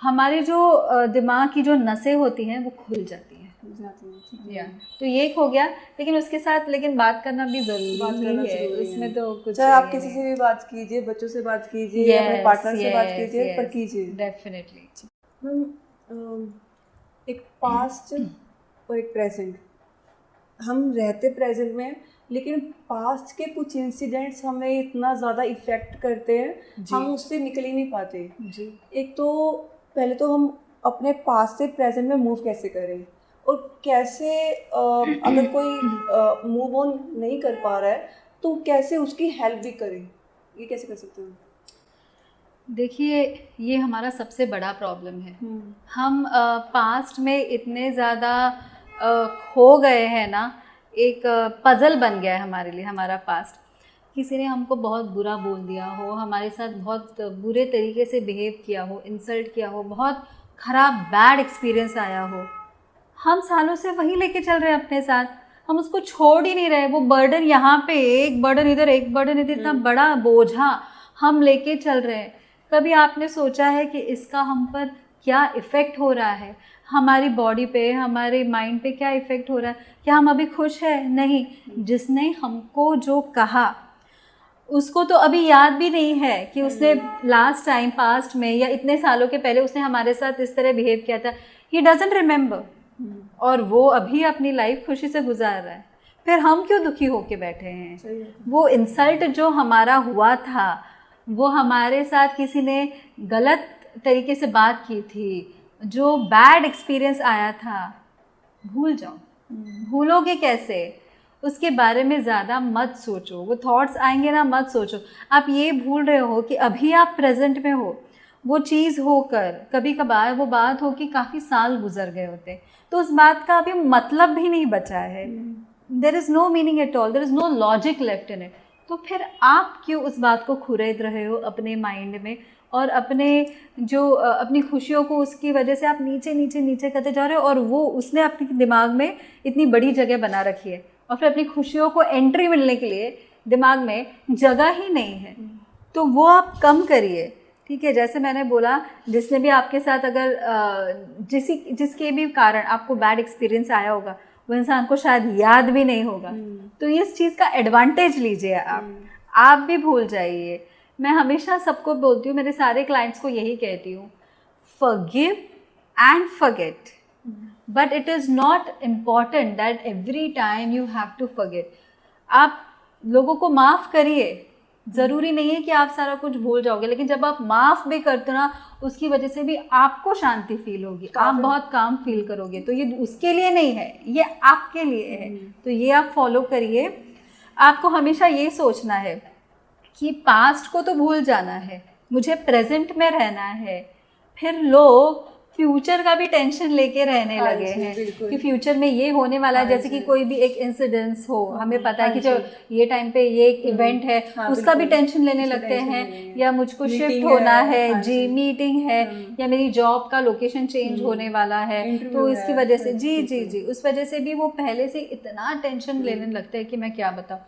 हमारे जो दिमाग की जो नसें होती हैं वो खुल जाती हैं। या तो ये एक हो गया, लेकिन उसके साथ लेकिन बात करना भी जरूरी है, उसमें तो कुछ चाहे आप किसी से भी बात कीजिए, बच्चों से बात कीजिए, अपने पार्टनर से बात कीजिए, पर कीजिए डेफिनेटली। एक पास्ट और एक प्रेजेंट, हम रहते प्रेजेंट में, लेकिन पास्ट के कुछ इंसिडेंट्स हमें इतना ज़्यादा इफ़ेक्ट करते हैं, हम उससे निकल ही नहीं पाते जी। एक तो पहले तो हम अपने पास्ट से प्रेजेंट में मूव कैसे करें, और कैसे अगर कोई मूव ऑन नहीं कर पा रहा है तो कैसे उसकी हेल्प भी करें, ये कैसे कर सकते हैं? देखिए, ये हमारा सबसे बड़ा प्रॉब्लम है। हम पास्ट में इतने ज़्यादा खो गए हैं ना, एक पज़ल बन गया है हमारे लिए हमारा पास्ट। किसी ने हमको बहुत बुरा बोल दिया हो, हमारे साथ बहुत बुरे तरीके से बिहेव किया हो, इंसल्ट किया हो, बहुत ख़राब बैड एक्सपीरियंस आया हो, हम सालों से वही लेके चल रहे हैं अपने साथ, हम उसको छोड़ ही नहीं रहे। वो बर्डन यहाँ पे, एक बर्डन इधर, एक बर्डन इधर, इतना बड़ा बोझा हम लेके चल रहे हैं। कभी आपने सोचा है कि इसका हम पर क्या इफ़ेक्ट हो रहा है, हमारी बॉडी पे, हमारे माइंड पे क्या इफ़ेक्ट हो रहा है? क्या हम अभी खुश हैं? नहीं। जिसने हमको जो कहा उसको तो अभी याद भी नहीं है कि उसने लास्ट टाइम पास्ट में या इतने सालों के पहले उसने हमारे साथ इस तरह बिहेव किया था। ही डजंट रिमेंबर, और वो अभी अपनी लाइफ खुशी से गुजार रहा है। फिर हम क्यों दुखी होके बैठे हैं? वो इंसल्ट जो हमारा हुआ था, वो हमारे साथ किसी ने गलत तरीके से बात की थी, जो बैड एक्सपीरियंस आया था, भूल जाओ। भूलोगे कैसे? उसके बारे में ज़्यादा मत सोचो, वो थॉट्स आएंगे ना, मत सोचो। आप ये भूल रहे हो कि अभी आप प्रेजेंट में हो। वो चीज़ होकर कभी कभार वो बात हो कि काफ़ी साल गुजर गए होते, तो उस बात का अभी मतलब भी नहीं बचा है। There is no meaning at all, there is no logic left in it. तो फिर आप क्यों उस बात को खुरेद रहे हो अपने माइंड में, और अपने जो अपनी खुशियों को उसकी वजह से आप नीचे नीचे नीचे करते जा रहे हो, और वो उसने अपने दिमाग में इतनी बड़ी जगह बना रखी है, और फिर अपनी खुशियों को एंट्री मिलने के लिए दिमाग में जगह ही नहीं है। तो वो आप कम करिए, ठीक है? जैसे मैंने बोला, जिसने भी आपके साथ अगर जिसके भी कारण आपको बैड एक्सपीरियंस आया होगा, वो इंसान को शायद याद भी नहीं होगा। तो इस चीज़ का एडवांटेज लीजिए आप भी भूल जाइए। मैं हमेशा सबको बोलती हूँ, मेरे सारे क्लाइंट्स को यही कहती हूँ, forgive and forget, but it is not important that every time you have to forget. आप लोगों को माफ़ करिए, ज़रूरी नहीं है कि आप सारा कुछ भूल जाओगे, लेकिन जब आप माफ़ भी करते हो ना, उसकी वजह से भी आपको शांति फील होगी, आप बहुत काम फील करोगे। तो ये उसके लिए नहीं है, ये आपके लिए है। तो ये आप फॉलो करिए। आपको हमेशा ये सोचना है कि पास्ट को तो भूल जाना है, मुझे प्रेजेंट में रहना है। फिर लोग फ्यूचर का भी टेंशन लेके रहने लगे हैं कि फ्यूचर में ये होने वाला है, जैसे कि कोई भी एक इंसिडेंस हो, हमें पता है कि जो ये टाइम पे ये एक इवेंट है, उसका भी टेंशन लेने लगते हैं, या मुझको शिफ्ट होना है जी, मीटिंग है, या मेरी जॉब का लोकेशन चेंज होने वाला है, तो इसकी वजह से जी उस वजह से भी वो पहले से इतना टेंशन लेने लगते हैं कि मैं क्या बताऊँ।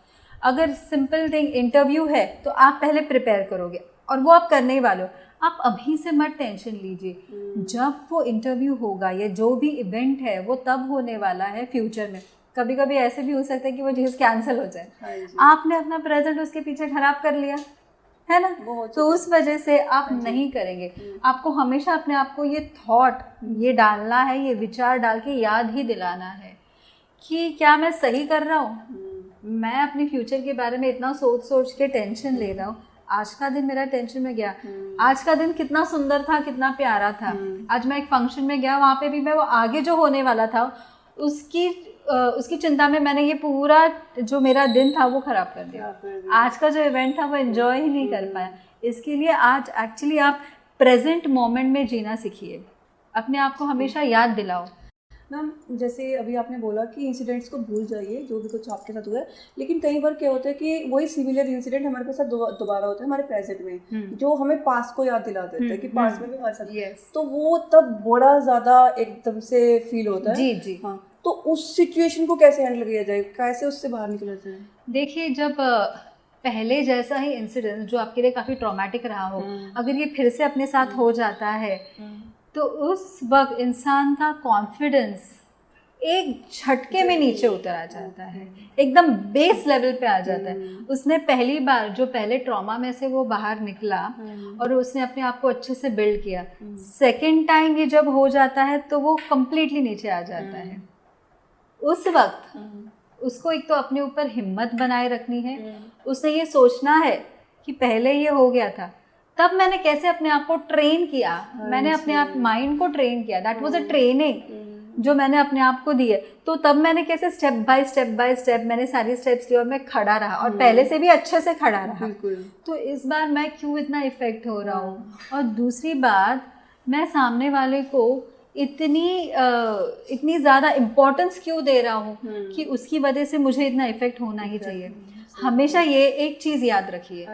अगर सिंपल थिंग इंटरव्यू है तो आप पहले प्रिपेयर करोगे, और वो आप करने ही वाले हो। आप अभी से मत टेंशन लीजिए, जब वो इंटरव्यू होगा या जो भी इवेंट है वो तब होने वाला है फ्यूचर में। कभी कभी ऐसे भी हो सकता है कि वो चीज़ कैंसिल हो जाए, आपने अपना प्रेजेंट उसके पीछे खराब कर लिया है ना, तो उस वजह से आप नहीं करेंगे। आपको हमेशा अपने आप को ये थॉट ये डालना है, ये विचार डाल के याद ही दिलाना है कि क्या मैं सही कर रहा हूँ। मैं अपने फ्यूचर के बारे में इतना सोच के टेंशन ले रहा हूँ, आज का दिन मेरा टेंशन में गया। आज का दिन कितना सुंदर था, कितना प्यारा था। आज मैं एक फंक्शन में गया, वहाँ पे भी मैं वो आगे जो होने वाला था उसकी चिंता में मैंने ये पूरा जो मेरा दिन था वो खराब कर दिया। आज का जो इवेंट था वो एंजॉय ही नहीं कर पाया। इसके लिए आज एक्चुअली आप प्रेजेंट मोमेंट में जीना सीखिए, अपने आप को हमेशा याद दिलाओ। मैम जैसे अभी आपने बोला कि इंसिडेंट्स को भूल जाइए जो भी कुछ आपके साथ हुआ है, लेकिन कई बार क्या होता है कि वही सिमिलर इंसिडेंट हमारे साथ दोबारा होता है हमारे प्रेजेंट में, जो हमें पास को याद दिला देता है कि पास में भी हमारे साथ Yes. तो वो तब बड़ा ज़्यादा एकदम से फील होता है। जी जी। हाँ, तो उस सिचुएशन को कैसे हैंडल किया जाए, कैसे उससे बाहर निकला जाए? देखिए, जब पहले जैसा ही इंसिडेंट जो आपके लिए काफ़ी ट्रॉमेटिक रहा हो, अगर ये फिर से अपने साथ हो जाता है तो उस वक्त इंसान का कॉन्फिडेंस एक झटके में नीचे उतर आ जाता है, एकदम बेस लेवल पे आ जाता है। उसने पहली बार जो पहले ट्रॉमा में से वो बाहर निकला और उसने अपने आप को अच्छे से बिल्ड किया, सेकेंड टाइम ये जब हो जाता है तो वो कम्प्लीटली नीचे आ जाता है। उस वक्त उसको एक तो अपने ऊपर हिम्मत बनाए रखनी है, उसने ये सोचना है कि पहले ये हो गया था, तब मैंने कैसे अपने आप को ट्रेन किया, मैंने अपने आप माइंड को ट्रेन किया, दैट वाज अ ट्रेनिंग जो मैंने अपने आप को दी है। तो तब मैंने कैसे स्टेप बाय स्टेप मैंने सारी स्टेप्स ली और मैं खड़ा रहा और पहले से भी अच्छे से खड़ा रहा। तो इस बार मैं क्यों इतना इफेक्ट हो रहा हूँ, और दूसरी बात मैं सामने वाले को इतनी ज़्यादा इम्पोर्टेंस क्यों दे रहा हूँ कि उसकी वजह से मुझे इतना इफेक्ट होना ही चाहिए। हमेशा ये एक चीज़ याद रखिए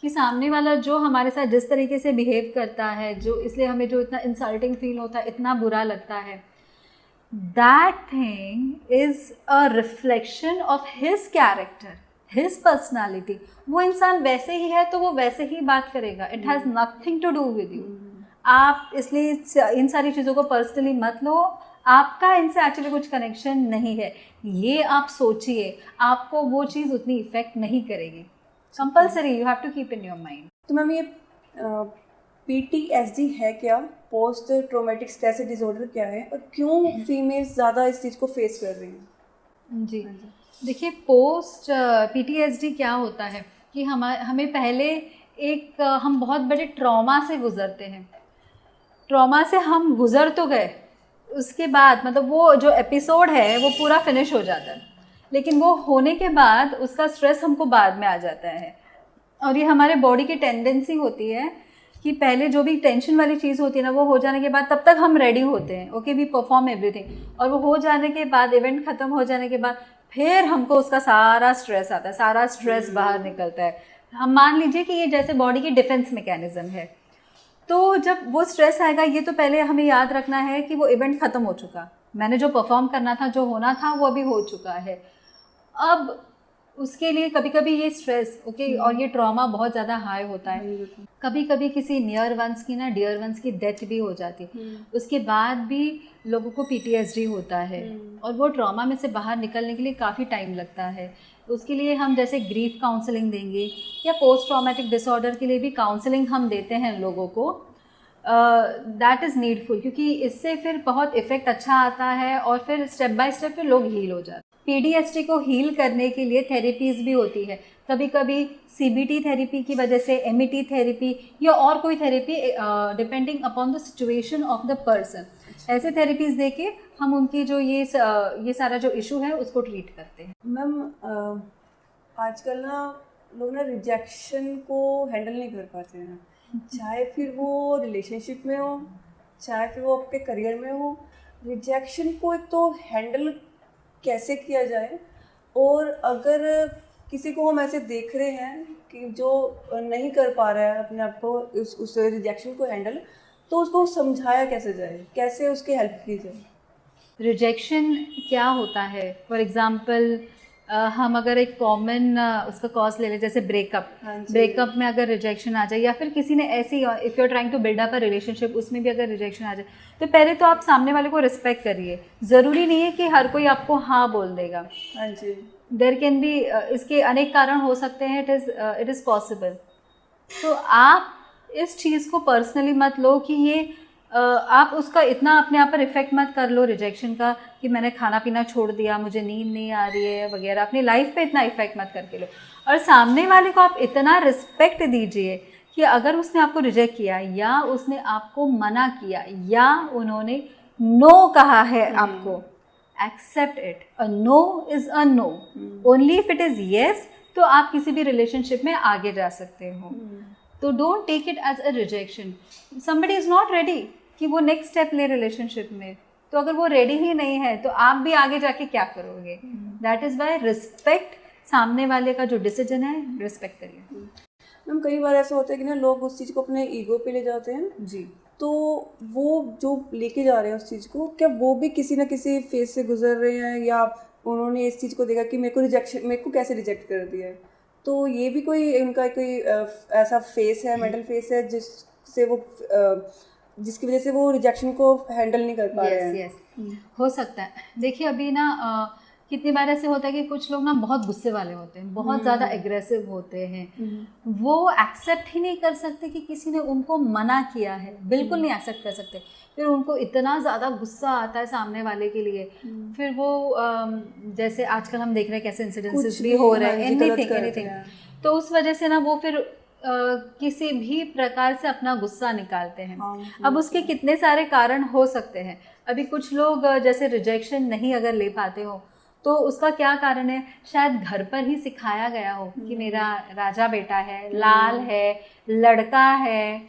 कि सामने वाला जो हमारे साथ जिस तरीके से बिहेव करता है, जो इसलिए हमें जो इतना इंसल्टिंग फील होता है, इतना बुरा लगता है, that thing is a reflection of his character, his personality. वो इंसान वैसे ही है तो वो वैसे ही बात करेगा, it has nothing to do with you. आप इसलिए इन सारी चीज़ों को पर्सनली मत लो, आपका इनसे एक्चुअली कुछ कनेक्शन नहीं है, ये आप सोचिए, आपको वो चीज़ उतनी इफेक्ट नहीं करेगी। Compulsory you have to keep in your mind. तो मैम ये PTSD है क्या, पोस्ट ट्रॉमेटिक स्ट्रेस डिसऑर्डर क्या है, और क्यों फीमेल्स ज़्यादा इस चीज़ को फेस कर रही हैं? जी देखिए, पोस्ट PTSD क्या होता है कि हमें पहले हम बहुत बड़े ट्रॉमा से गुजरते हैं, ट्रॉमा से हम गुजर तो गए, उसके बाद मतलब वो जो एपिसोड है वो पूरा फिनिश हो जाता है, लेकिन वो होने के बाद उसका स्ट्रेस हमको बाद में आ जाता है। और ये हमारे बॉडी की टेंडेंसी होती है कि पहले जो भी टेंशन वाली चीज़ होती है ना, वो हो जाने के बाद तब तक हम रेडी होते हैं, ओके वी परफॉर्म एवरीथिंग, और वो हो जाने के बाद, इवेंट ख़त्म हो जाने के बाद फिर हमको उसका सारा स्ट्रेस आता है, सारा स्ट्रेस बाहर निकलता है। हम मान लीजिए कि ये जैसे बॉडी की डिफेंस मैकेनिज्म है। तो जब वो स्ट्रेस आएगा, ये तो पहले हमें याद रखना है कि वो इवेंट ख़त्म हो चुका, मैंने जो परफॉर्म करना था, जो होना था, वो अभी हो चुका है। अब उसके लिए कभी कभी ये स्ट्रेस और ये ट्रॉमा बहुत ज़्यादा हाई होता है, कभी कभी किसी नियर वंस की ना, डियर वंस की डेथ भी हो जाती है, उसके बाद भी लोगों को PTSD होता है, और वो ट्रॉमा में से बाहर निकलने के लिए काफ़ी टाइम लगता है। उसके लिए हम जैसे ग्रीफ काउंसलिंग देंगे, या पोस्ट ट्रॉमेटिक डिसऑर्डर के लिए भी काउंसलिंग हम देते हैं लोगों को, दैट इज़ नीडफुल, क्योंकि इससे फिर बहुत इफ़ेक्ट अच्छा आता है और फिर स्टेप बाय स्टेप फिर लोग हील हो जाते हैं। PTSD को हील करने के लिए थेरेपीज़ भी होती है, कभी कभी CBT थेरेपी की वजह से MET थेरेपी या और कोई therapy, depending upon the situation of the person, ऐसे थेरेपीज़ देके हम उनकी जो ये सारा जो इशू है उसको ट्रीट करते हैं। मैम आजकल ना लोग ना रिजेक्शन को हैंडल नहीं कर पाते हैं, चाहे फिर वो रिलेशनशिप में हो, चाहे फिर वो आपके करियर में हो। रिजेक्शन को एक तो हैंडल कैसे किया जाए, और अगर किसी को हम ऐसे देख रहे हैं कि जो नहीं कर पा रहा है अपने आप को उस रिजेक्शन को हैंडल, तो उसको समझाया कैसे जाए, कैसे उसकी हेल्प की जाए? रिजेक्शन क्या होता है, फॉर एग्ज़ाम्पल हम अगर एक कॉमन उसका कॉज ले लें, जैसे ब्रेकअप में अगर रिजेक्शन आ जाए, या फिर किसी ने ऐसी, if you are trying to build up a relationship, उसमें भी अगर रिजेक्शन आ जाए, तो पहले तो आप सामने वाले को रिस्पेक्ट करिए। ज़रूरी नहीं है कि हर कोई आपको हाँ बोल देगा, हाँ जी, देयर कैन बी, इसके अनेक कारण हो सकते हैं, इट इज़ पॉसिबल। तो आप इस चीज़ को पर्सनली मत लो कि ये आप उसका इतना अपने आप पर इफ़ेक्ट मत कर लो रिजेक्शन का कि मैंने खाना पीना छोड़ दिया, मुझे नींद नहीं आ रही है वगैरह, अपनी लाइफ पे इतना इफ़ेक्ट मत करके लो। और सामने वाले को आप इतना रिस्पेक्ट दीजिए कि अगर उसने आपको रिजेक्ट किया, या उसने आपको मना किया, या उन्होंने नो कहा है आपको, accept it. A no is a no, only if it is yes, तो आप किसी भी रिलेशनशिप में आगे जा सकते हो। तो don't take it as a rejection. Somebody is not ready कि वो नेक्स्ट स्टेप ले रिलेशनशिप में, तो अगर वो रेडी ही नहीं है तो आप भी आगे जाके क्या करोगे? दैट इज़ वाई रिस्पेक्ट, सामने वाले का जो डिसीजन है रिस्पेक्ट करिए। मैम कई बार ऐसा होता है कि ना लोग उस चीज़ को अपने ईगो पे ले जाते हैं जी। तो वो जो लेके जा रहे हैं उस चीज़ को, क्या वो भी किसी ना किसी फेज से गुजर रहे हैं या उन्होंने इस चीज़ को देखा कि मेरे को कैसे रिजेक्ट कर दिया है, तो ये भी कोई उनका कोई ऐसा फेस है, मेंटल फेस है जिससे वो जिसकी वजह से वो रिजेक्शन को हैंडल नहीं कर पा रहे हैं। यस, हो सकता है। देखिए अभी ना कितनी बार ऐसे होता है कि कुछ लोग ना बहुत गुस्से वाले होते हैं, बहुत ज़्यादा एग्रेसिव होते हैं, वो एक्सेप्ट ही नहीं कर सकते कि किसी ने उनको मना किया है, बिल्कुल नहीं एक्सेप्ट कर सकते। फिर उनको इतना ज़्यादा गुस्सा आता है सामने वाले के लिए, फिर वो जैसे आजकल हम देख रहे हैं कैसे इंसिडेंसेस भी हो रहे हैं, एनीथिंग, तो उस वजह से ना वो फिर किसी भी प्रकार से अपना गुस्सा निकालते हैं। अब उसके कितने सारे कारण हो सकते हैं। अभी कुछ लोग जैसे रिजेक्शन नहीं अगर ले पाते हो तो उसका क्या कारण है, शायद घर पर ही सिखाया गया हो कि मेरा राजा बेटा है, लाल है, लड़का है,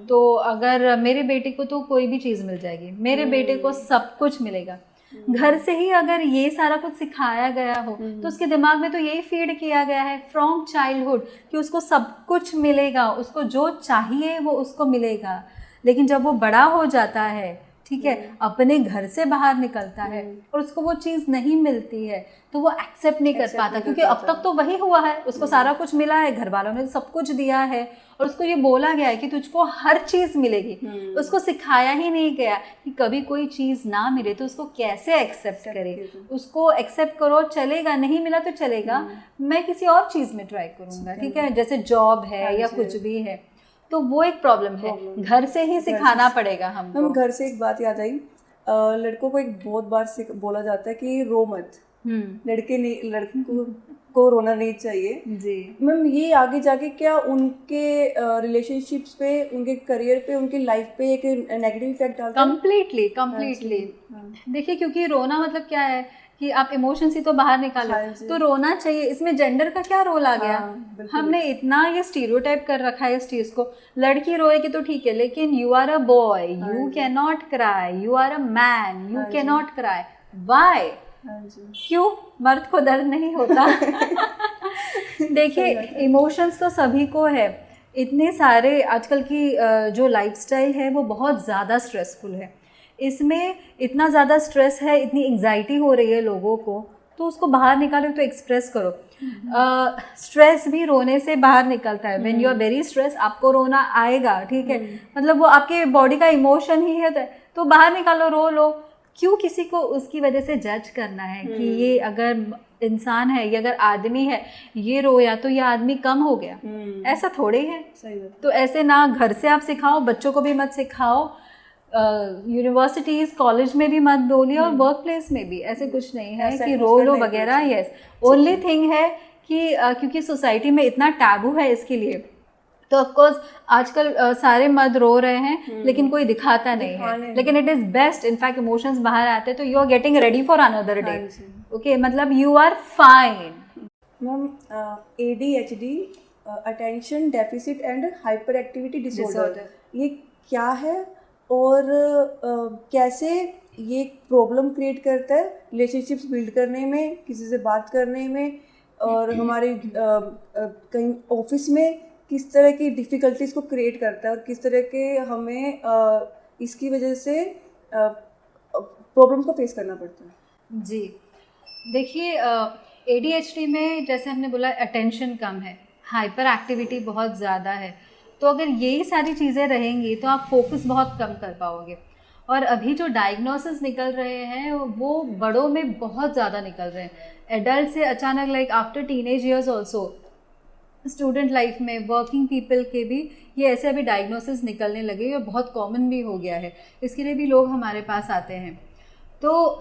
तो अगर मेरे बेटे को तो कोई भी चीज़ मिल जाएगी, मेरे बेटे को सब कुछ मिलेगा। घर से ही अगर ये सारा कुछ सिखाया गया हो तो उसके दिमाग में तो यही फीड किया गया है फ्रॉम चाइल्डहुड कि उसको सब कुछ मिलेगा, उसको जो चाहिए वो उसको मिलेगा। लेकिन जब वो बड़ा हो जाता है, ठीक है, अपने घर से बाहर निकलता है और उसको वो चीज़ नहीं मिलती है तो वो एक्सेप्ट नहीं कर पाता, क्योंकि अब तक तो वही हुआ है, उसको सारा कुछ मिला है, घर वालों ने सब कुछ दिया है और उसको ये बोला गया है कि तुझको हर चीज़ मिलेगी। उसको सिखाया ही नहीं गया कि कभी कोई चीज़ ना मिले तो उसको कैसे एक्सेप्ट करे। उसको एक्सेप्ट करो, चलेगा, नहीं मिला तो चलेगा, मैं किसी और चीज़ में ट्राई करूँगा, ठीक है, जैसे जॉब है या कुछ भी है। तो वो एक प्रॉब्लम है, घर से ही सिखाना पड़ेगा हमको। मैम घर से एक बात याद आई, लड़कों को एक बहुत बार बोला जाता है कि रो मत, लड़कों को रोना नहीं चाहिए जी। मैम ये आगे जाके क्या उनके रिलेशनशिप्स पे, उनके करियर पे, उनकी लाइफ पे एक नेगेटिव इफेक्ट डालता है? कंप्लीटली। देखिए क्योंकि रोना मतलब क्या है कि आप इमोशन ही तो बाहर निकालो, तो रोना चाहिए। इसमें जेंडर का क्या रोल आ गया? हमने इतना ये स्टीरियोटाइप कर रखा है इस चीज को, लड़की रोएगी तो ठीक है, लेकिन you are a boy, you can not cry, you are a man, you can not cry. Why? क्यों? मर्द को दर्द नहीं होता? देखिए इमोशंस तो सभी को है। इतने सारे आजकल की जो लाइफस्टाइल है वो बहुत ज़्यादा स्ट्रेसफुल है, इसमें इतना ज़्यादा स्ट्रेस है, इतनी एंग्जाइटी हो रही है लोगों को, तो उसको बाहर निकालो, तो एक्सप्रेस करो। स्ट्रेस भी रोने से बाहर निकलता है। When you are very stress आपको रोना आएगा, ठीक है, मतलब वो आपके बॉडी का इमोशन ही है, तो बाहर निकालो, रो लो। क्यों किसी को उसकी वजह से जज करना है कि ये अगर इंसान है, ये अगर आदमी है, ये रोया तो ये आदमी कम हो गया? ऐसा थोड़े है। तो ऐसे ना घर से आप सिखाओ, बच्चों को भी मत सिखाओ, यूनिवर्सिटीज कॉलेज में भी मत बोलिए और वर्क प्लेस में भी ऐसे कुछ नहीं है कि रो लो वगैरह। यस, ओनली थिंग है कि क्योंकि सोसाइटी में इतना टैबू है इसके लिए, तो ऑफ कोर्स आजकल सारे मर्द रो रहे हैं लेकिन कोई दिखाता नहीं है। लेकिन it is best, in fact emotions बाहर आते हैं तो you are getting ready for another day. Okay, मतलब you are fine. Ma'am ADHD, attention deficit and hyper activity disorder, ये क्या है और कैसे ये प्रॉब्लम क्रिएट करता है रिलेशनशिप्स बिल्ड करने में, किसी से बात करने में, और हमारे कहीं ऑफिस में किस तरह की डिफ़िकल्टीज को क्रिएट करता है और किस तरह के हमें इसकी वजह से प्रॉब्लम को फेस करना पड़ता है? जी देखिए ADHD में जैसे हमने बोला अटेंशन कम है, हाइपर एक्टिविटी बहुत ज़्यादा है, तो अगर यही सारी चीज़ें रहेंगी तो आप फोकस बहुत कम कर पाओगे। और अभी जो डायग्नोसिस निकल रहे हैं वो बड़ों में बहुत ज़्यादा निकल रहे हैं, एडल्ट से अचानक, like after teenage years also, student life में, वर्किंग पीपल के भी ये ऐसे अभी डायग्नोसिस निकलने लगे और बहुत कॉमन भी हो गया है। इसके लिए भी लोग हमारे पास आते हैं। तो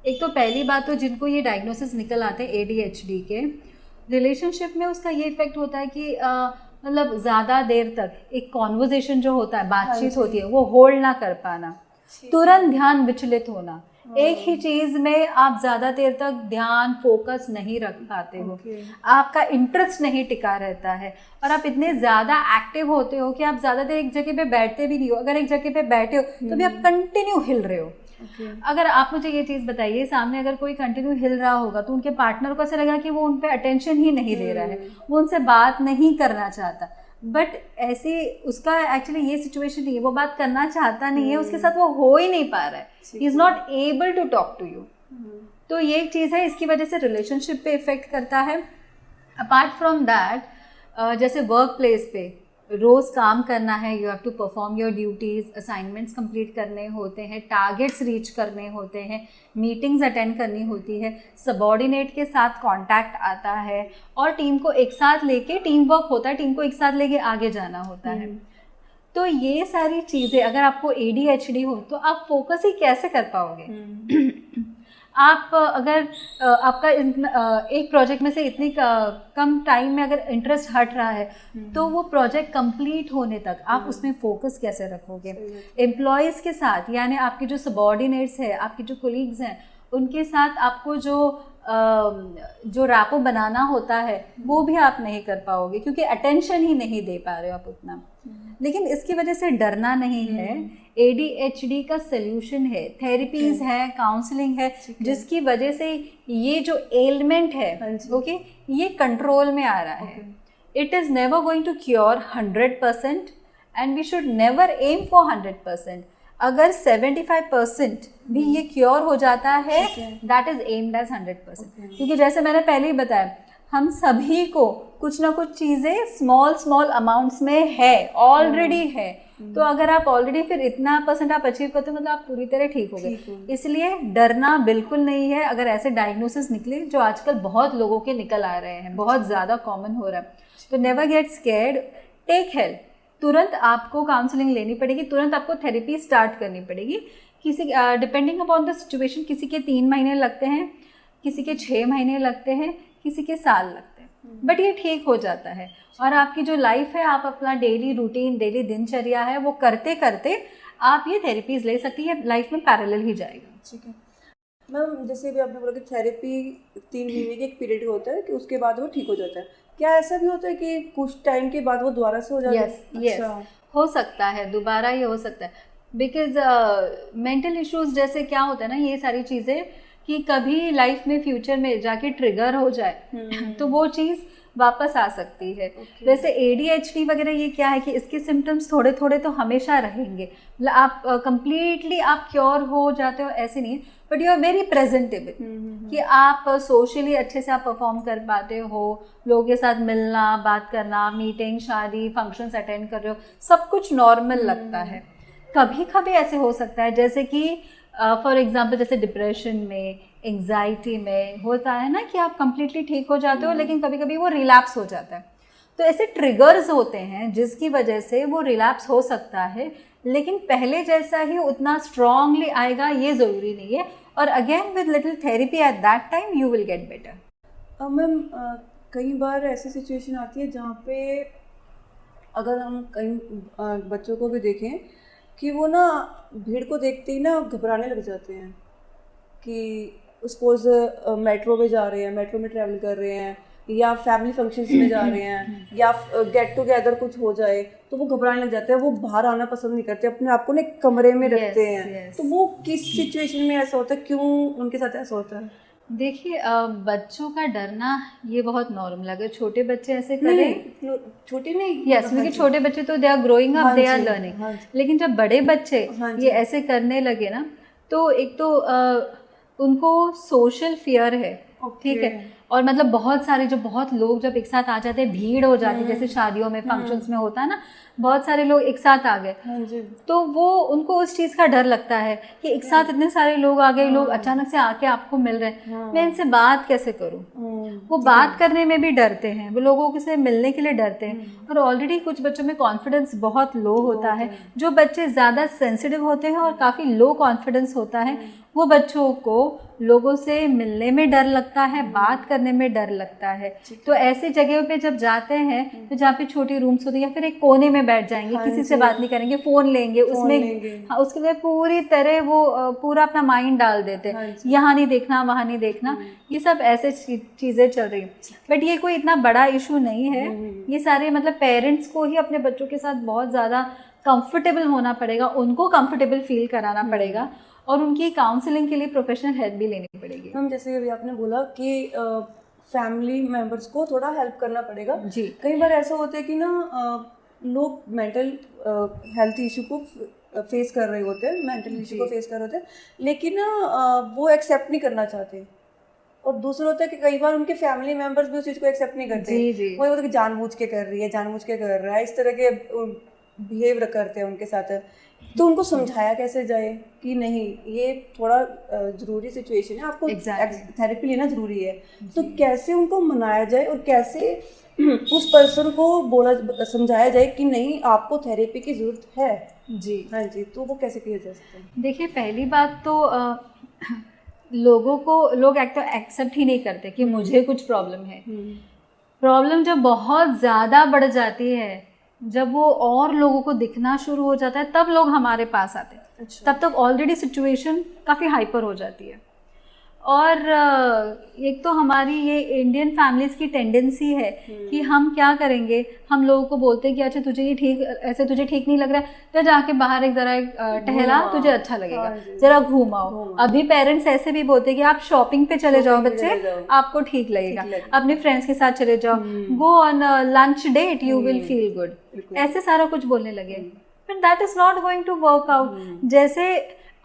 एक तो पहली बात, तो जिनको ये डायग्नोसिस निकल आते हैं ADHD के, रिलेशनशिप में उसका ये इफेक्ट होता है कि मतलब ज़्यादा देर तक एक कॉन्वर्जेशन जो होता है, बातचीत होती है, वो होल्ड ना कर पाना, तुरंत ध्यान विचलित होना, एक ही चीज़ में आप ज़्यादा देर तक ध्यान फोकस नहीं रख पाते हो, आपका इंटरेस्ट नहीं टिका रहता है और आप इतने ज़्यादा एक्टिव होते हो कि आप ज़्यादा देर एक जगह पे बैठते भी नहीं हो। अगर एक जगह पे बैठे हो तो भी आप कंटिन्यू हिल रहे हो। अगर आप मुझे ये चीज़ बताइए, सामने अगर कोई कंटिन्यू हिल रहा होगा तो उनके पार्टनर को ऐसा लगा कि वो उन पर अटेंशन ही नहीं दे रहा है, वो उनसे बात नहीं करना चाहता। बट ऐसे उसका एक्चुअली ये सिचुएशन नहीं है, वो बात करना चाहता नहीं है, उसके साथ वो हो ही नहीं पा रहा है, he is not able to talk to you. तो ये एक चीज़ है, इसकी वजह से रिलेशनशिप पे इफेक्ट करता है। अपार्ट फ्रॉम दैट, जैसे वर्क प्लेस पे रोज़ काम करना है, you have to perform your duties, assignments complete करने होते हैं, टारगेट्स रीच करने होते हैं, मीटिंग्स अटेंड करनी होती है, सबॉर्डिनेट के साथ कांटेक्ट आता है और टीम को एक साथ लेके टीम वर्क होता है, टीम को एक साथ लेके आगे जाना होता है। तो ये सारी चीज़ें अगर आपको ADHD हो तो आप फोकस ही कैसे कर पाओगे? आप अगर आपका एक प्रोजेक्ट में से इतनी कम टाइम में अगर इंटरेस्ट हट रहा है तो वो प्रोजेक्ट कंप्लीट होने तक आप उसमें फोकस कैसे रखोगे? एम्प्लॉयज़ के साथ, यानी आपके जो सबॉर्डिनेट्स हैं, आपके जो कोलीग्स हैं, उनके साथ आपको जो रैपो बनाना होता है वो भी आप नहीं कर पाओगे क्योंकि अटेंशन ही नहीं दे पा रहे हो आप उतना। लेकिन इसकी वजह से डरना नहीं है। ADHD का सल्यूशन है, थेरेपीज है, काउंसलिंग है, जिसकी वजह से ये जो एलिमेंट है ओके ये कंट्रोल में आ रहा है। It is never going to cure 100% and we should never aim for 100%। अगर 75% भी ये क्योर हो जाता है दैट इज एम्ड एज 100%। क्योंकि जैसे मैंने पहले ही बताया, हम सभी को कुछ ना कुछ चीज़ें स्मॉल अमाउंट्स में है, ऑलरेडी है। तो अगर आप ऑलरेडी फिर इतना % आप अचीव करते हो मतलब आप पूरी तरह ठीक हो गए। इसलिए डरना बिल्कुल नहीं है। अगर ऐसे डायग्नोसिस निकले जो आजकल बहुत लोगों के निकल आ रहे हैं, बहुत ज़्यादा कॉमन हो रहा है, तो never get scared, take help. तुरंत आपको काउंसलिंग लेनी पड़ेगी, तुरंत आपको थेरेपी स्टार्ट करनी पड़ेगी। किसी डिपेंडिंग अपॉन द सिचुएशन, किसी के 3 महीने लगते हैं, किसी के 6 महीने लगते हैं, किसी के साल लगते हैं, बट ये ठीक हो जाता है। और आपकी जो लाइफ है, आप अपना डेली रूटीन, डेली दिनचर्या है, वो करते करते आप ये थेरेपीज ले सकती है, लाइफ में पैरेलल ही जाएगा। ठीक है मैम, जैसे भी आपने बोला कि थेरेपी 3 महीने के एक पीरियड होता है कि उसके बाद वो ठीक हो जाता है, क्या ऐसा भी होता है कि कुछ टाइम के बाद वो दोबारा से हो जाता है? यस, हो सकता है, दोबारा ये हो सकता है। बिकॉज मेंटल इश्यूज जैसे क्या होता है ना, ये सारी चीज़ें कि कभी लाइफ में फ्यूचर में जाके ट्रिगर हो जाए तो वो चीज़ वापस आ सकती है। वैसे ADHD वगैरह ये क्या है कि इसके सिम्टम्स थोड़े थोड़े तो हमेशा रहेंगे, मतलब आप कंप्लीटली आप क्योर हो जाते हो ऐसे नहीं, but you are very presentable कि आप सोशली अच्छे से आप परफॉर्म कर पाते हो, लोगों के साथ मिलना, बात करना, मीटिंग, शादी, फंक्शंस अटेंड कर रहे हो, सब कुछ नॉर्मल लगता है। कभी कभी ऐसे हो सकता है जैसे कि फॉर एग्जाम्पल जैसे डिप्रेशन में, एंग्जाइटी में होता है ना कि आप कंप्लीटली ठीक हो जाते हो लेकिन कभी कभी वो रिलैप्स हो जाता है। तो ऐसे ट्रिगर्स होते हैं जिसकी वजह से वो रिलैप्स हो सकता है, लेकिन पहले जैसा ही उतना स्ट्रांगली आएगा ये ज़रूरी नहीं है। और again with little therapy at that time you will get better. Ma'am कई बार ऐसी सिचुएशन आती है जहाँ पे अगर हम कई बच्चों को भी देखें कि वो ना भीड़ को देखते ही ना घबराने लग जाते हैं कि सपोज मेट्रो में जा रहे हैं, मेट्रो में ट्रैवल कर रहे हैं, या फैमिली फंक्शंस में जा रहे हैं, या गेट टुगेदर कुछ हो जाए तो वो घबराने लग जाते हैं, वो बाहर आना पसंद नहीं करते, अपने आप को ना एक कमरे में रखते हैं। तो वो किस सिचुएशन में ऐसा होता है, क्यों उनके साथ ऐसा होता है? देखिए बच्चों का डरना ये बहुत नॉर्मल है। अगर छोटे बच्चे ऐसे करें, छोटे नहीं, यस, क्योंकि छोटे बच्चे तो they are growing up, they are learning, लेकिन जब बड़े बच्चे ये ऐसे करने लगे ना तो एक तो उनको सोशल फियर है, ठीक है, और मतलब बहुत सारे बहुत लोग जब एक साथ आ जाते हैं, भीड़ हो जाती है, जैसे शादियों में, फंक्शंस में होता है ना, बहुत सारे लोग एक साथ आ गए, तो वो उनको उस चीज़ का डर लगता है कि एक साथ इतने सारे लोग आ गए, लोग अचानक से आके आपको मिल रहे हैं, मैं इनसे बात कैसे करूं? वो बात करने में भी डरते हैं, वो लोगों से मिलने के लिए डरते हैं। और ऑलरेडी कुछ बच्चों में कॉन्फिडेंस बहुत लो होता है। जो बच्चे ज़्यादा सेंसिटिव होते हैं और काफ़ी लो कॉन्फिडेंस होता है, वो बच्चों को लोगों से मिलने में डर लगता है, बात करने करने में डर लगता है, तो ऐसी जगह पे जब जाते हैं तो जहाँ पे छोटी रूम्स होती है या फिर एक कोने में बैठ जाएंगे, किसी से बात नहीं करेंगे, फ़ोन लेंगे, उसमें हाँ, उसके लिए पूरी तरह वो पूरा अपना माइंड डाल देते हैं, यहाँ नहीं देखना वहाँ नहीं देखना, ये सब ऐसे चीज़ें चल रही हैं। बट ये कोई इतना बड़ा इशू नहीं है, ये सारे मतलब पेरेंट्स को ही अपने बच्चों के साथ बहुत ज़्यादा कंफर्टेबल होना पड़ेगा, उनको कंफर्टेबल फील कराना पड़ेगा और उनकी काउंसलिंग के लिए प्रोफेशनल हेल्प भी लेनी पड़ेगी। मैम जैसे अभी आपने बोला कि फैमिली मेंबर्स को थोड़ा हेल्प करना पड़ेगा जी। कई बार ऐसा होता है कि ना लोग मेंटल हेल्थ इशू को फेस कर रहे होते हैं, मेंटल इशू को फेस कर रहे होते हैं, लेकिन वो एक्सेप्ट नहीं करना चाहते। और दूसरा होता है कि कई बार उनके फैमिली मेंबर्स भी उस चीज़ को एक्सेप्ट नहीं करते। वो होता है कि जानबूझ के कर रही है, जानबूझ के कर रहा है, इस तरह के बिहेव करते हैं उनके साथ। तो उनको समझाया कैसे जाए कि नहीं, ये थोड़ा ज़रूरी सिचुएशन है, आपको थेरेपी लेना ज़रूरी है। तो कैसे उनको मनाया जाए और कैसे उस पर्सन को समझाया जाए कि नहीं, आपको थेरेपी की ज़रूरत है। जी हाँ जी, तो वो कैसे किया जा सकता है? देखिए, पहली बात तो लोग एक्सेप्ट ही नहीं करते कि मुझे कुछ प्रॉब्लम है। प्रॉब्लम जब बहुत ज़्यादा बढ़ जाती है, जब वो और लोगों को दिखना शुरू हो जाता है, तब लोग हमारे पास आते हैं। अच्छा। तब तक ऑलरेडी सिचुएशन काफ़ी हाइपर हो जाती है। और एक तो हमारी ये इंडियन फैमिलीज़ की टेंडेंसी है कि हम क्या करेंगे, हम लोगों को बोलते हैं कि अच्छा तुझे ठीक नहीं लग रहा है, तो जाके बाहर एक ज़रा टहला, तुझे अच्छा लगेगा, ज़रा घूमाओ। अभी पेरेंट्स ऐसे भी बोलते हैं कि आप शॉपिंग पे चले जाओ बच्चे, आपको ठीक लगेगा, अपने फ्रेंड्स के साथ चले जाओ, go on lunch date, you will feel good, ऐसे सारा कुछ बोलने लगे। But that is not going to work out. जैसे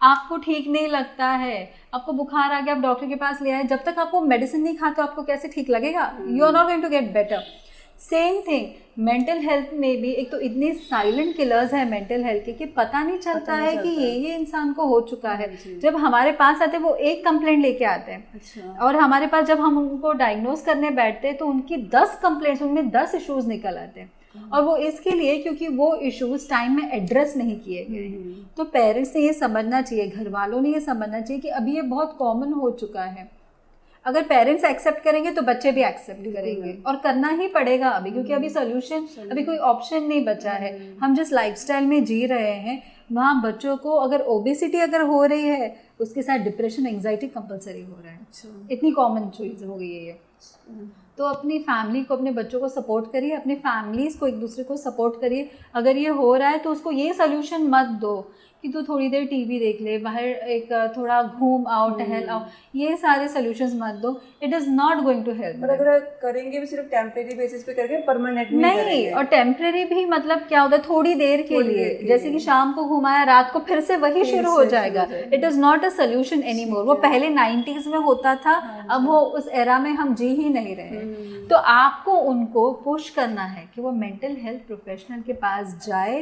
आपको ठीक नहीं लगता है, आपको बुखार आ गया, आप डॉक्टर के पास ले आए, जब तक आपको मेडिसिन नहीं खाते आपको कैसे ठीक लगेगा? You are not going to get better. Same thing mental health में भी, एक तो इतनी साइलेंट किलर्स है मेंटल हेल्थ के कि पता नहीं चलता है कि ये इंसान को हो चुका है। जब हमारे पास आते हैं वो एक कंप्लेंट लेके आते हैं। अच्छा। और हमारे पास जब हम उनको डायग्नोज करने बैठते हैं तो उनकी 10 कंप्लेंट्स, उनमें 10 इश्यूज निकल आते हैं। और वो इसके लिए क्योंकि वो इश्यूज टाइम में एड्रेस नहीं किए गए हैं। तो पेरेंट्स ने ये समझना चाहिए, घर वालों ने ये समझना चाहिए कि अभी ये बहुत कॉमन हो चुका है। अगर पेरेंट्स एक्सेप्ट करेंगे तो बच्चे भी एक्सेप्ट करेंगे, और करना ही पड़ेगा अभी, क्योंकि अभी सोल्यूशन, अभी कोई ऑप्शन नहीं बचा है। हम जिस लाइफस्टाइल में जी रहे हैं वहाँ बच्चों को अगर ओबेसिटी अगर हो रही है, उसके साथ डिप्रेशन, एंग्जाइटी कंपलसरी हो रहा है। इतनी कॉमन चीज़ हो गई है ये। तो अपनी फैमिली को, अपने बच्चों को सपोर्ट करिए, अपनी फैमिलीज़ को एक दूसरे को सपोर्ट करिए। अगर ये हो रहा है तो उसको ये सोल्यूशन मत दो कि तू थोड़ी देर टीवी देख ले, बाहर एक थोड़ा घूम आओ, टहल आओ, ये सारे सोल्यूशंस मत दो। It is not going to help. और अगर करेंगे भी सिर्फ टेम्परेरी बेसिस पे करके, परमानेंट नहीं। और टेम्परेरी भी मतलब क्या होता है, थोड़ी देर के लिए, जैसे कि शाम को घुमाया, रात को फिर से वही शुरू हो जाएगा। It is not a solution any more. वो पहले 90s में होता था, अब वो उस एरा में हम जी ही नहीं रहे। तो आपको उनको पुश करना है कि वो मेंटल हेल्थ प्रोफेशनल के पास जाए,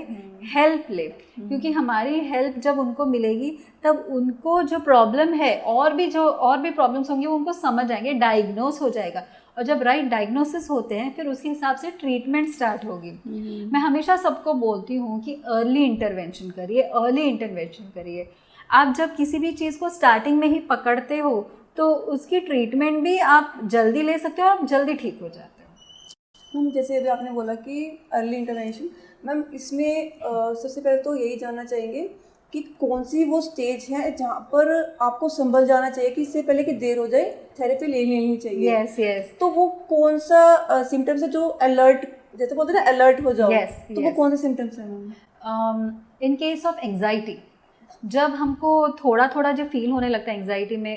हेल्प ले, क्योंकि हमारी हेल्प जब उनको मिलेगी तब उनको जो प्रॉब्लम है और भी प्रॉब्लम्स होंगी वो उनको समझ आएंगे, डायग्नोस हो जाएगा। और जब राइट डायग्नोसिस होते हैं फिर उसके हिसाब से ट्रीटमेंट स्टार्ट होगी। मैं हमेशा सबको बोलती हूँ कि अर्ली इंटरवेंशन करिए। आप जब किसी भी चीज़ को स्टार्टिंग में ही पकड़ते हो तो उसकी ट्रीटमेंट भी आप जल्दी ले सकते हो और आप जल्दी ठीक हो जाते हो। मैम जैसे अभी आपने बोला कि अर्ली इंटरवेंशन, मैम इसमें सबसे पहले तो यही जानना चाहेंगे कि कौन सी वो स्टेज है जहाँ पर आपको संभल जाना चाहिए कि इससे पहले कि देर हो जाए, थेरेपी ले लेनी चाहिए। यस। तो वो कौन सा सिम्टम्स है जो अलर्ट, जैसे बोलते हैं ना अलर्ट हो जाओ, तो वो कौन से सिम्टम्स हैं ma'am? In case of anxiety, जब हमको थोड़ा थोड़ा जो फील होने लगता है एंग्जाइटी में,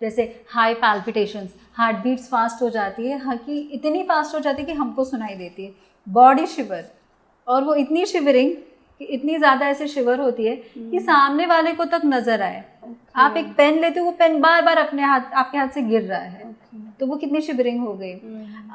जैसे high palpitations, heart beats fast हो जाती है, हाँ कि इतनी फास्ट हो जाती है कि हमको सुनाई देती है, बॉडी शिवर, और वो इतनी शिवरिंग कि इतनी ज़्यादा ऐसे शिवर होती है कि सामने वाले को तक नज़र आए। आप एक पेन लेते हो, वो पेन बार बार आपके हाथ से गिर रहा है, तो वो कितनी शिवरिंग हो गई।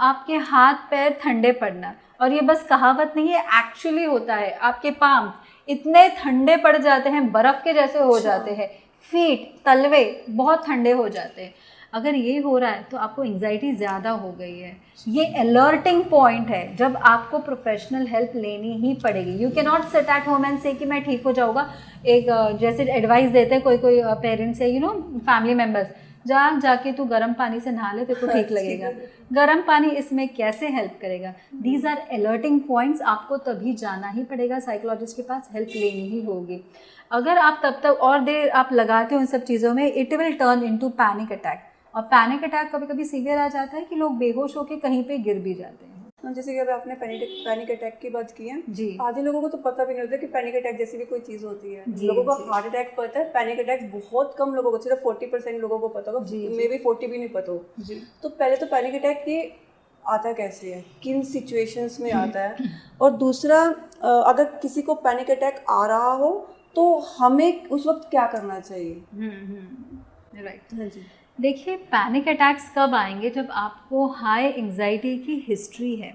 आपके हाथ पैर ठंडे पड़ना, और ये बस कहावत नहीं है, एक्चुअली होता है। आपके पाम इतने ठंडे पड़ जाते हैं, बर्फ़ के जैसे हो जाते हैं, फीट, तलवे बहुत ठंडे हो जाते हैं। अगर ये हो रहा है तो आपको एंग्जाइटी ज़्यादा हो गई है। ये अलर्टिंग पॉइंट है जब आपको प्रोफेशनल हेल्प लेनी ही पड़ेगी। You can not sit at home and से कि मैं ठीक हो जाऊँगा। एक जैसे एडवाइस देते हैं कोई पेरेंट्स है, फैमिली मेम्बर्स जहाँ जाके तू गर्म पानी से नहा ले, तेरे को ठीक लगेगा। गर्म पानी इसमें कैसे हेल्प करेगा? These are alerting points. आपको तभी जाना ही पड़ेगा साइकोलॉजिस्ट के पास, हेल्प लेनी ही होगी। अगर आप तब तक और देर आप लगाते हो इन सब चीज़ों में, it will turn into panic attack. और पैनिक अटैक कभी कभी सीवियर आ जाता है कि लोग बेहोश होकर कहीं पे गिर भी जाते हैं। जैसे कि अभी आपने पैनिक अटैक की बात की है जी। आधे लोगों को तो पता भी नहीं होता कि पैनिक अटैक जैसी भी कोई चीज़ होती है। जी, लोगों को जी। हार्ट अटैक पता है, पैनिक अटैक बहुत कम लोगों को, सिर्फ 40% लोगों को पता होगा, मे बी 40 भी नहीं पता हो। जी। तो पहले तो पैनिक अटैक ये आता कैसे है, किन सिचुएशंस में आता है, और दूसरा अगर किसी को पैनिक अटैक आ रहा हो तो हमें उस वक्त क्या करना चाहिए? राइट। हाँ जी। देखिए, पैनिक अटैक्स कब आएंगे? जब आपको हाई एंजाइटी की हिस्ट्री है,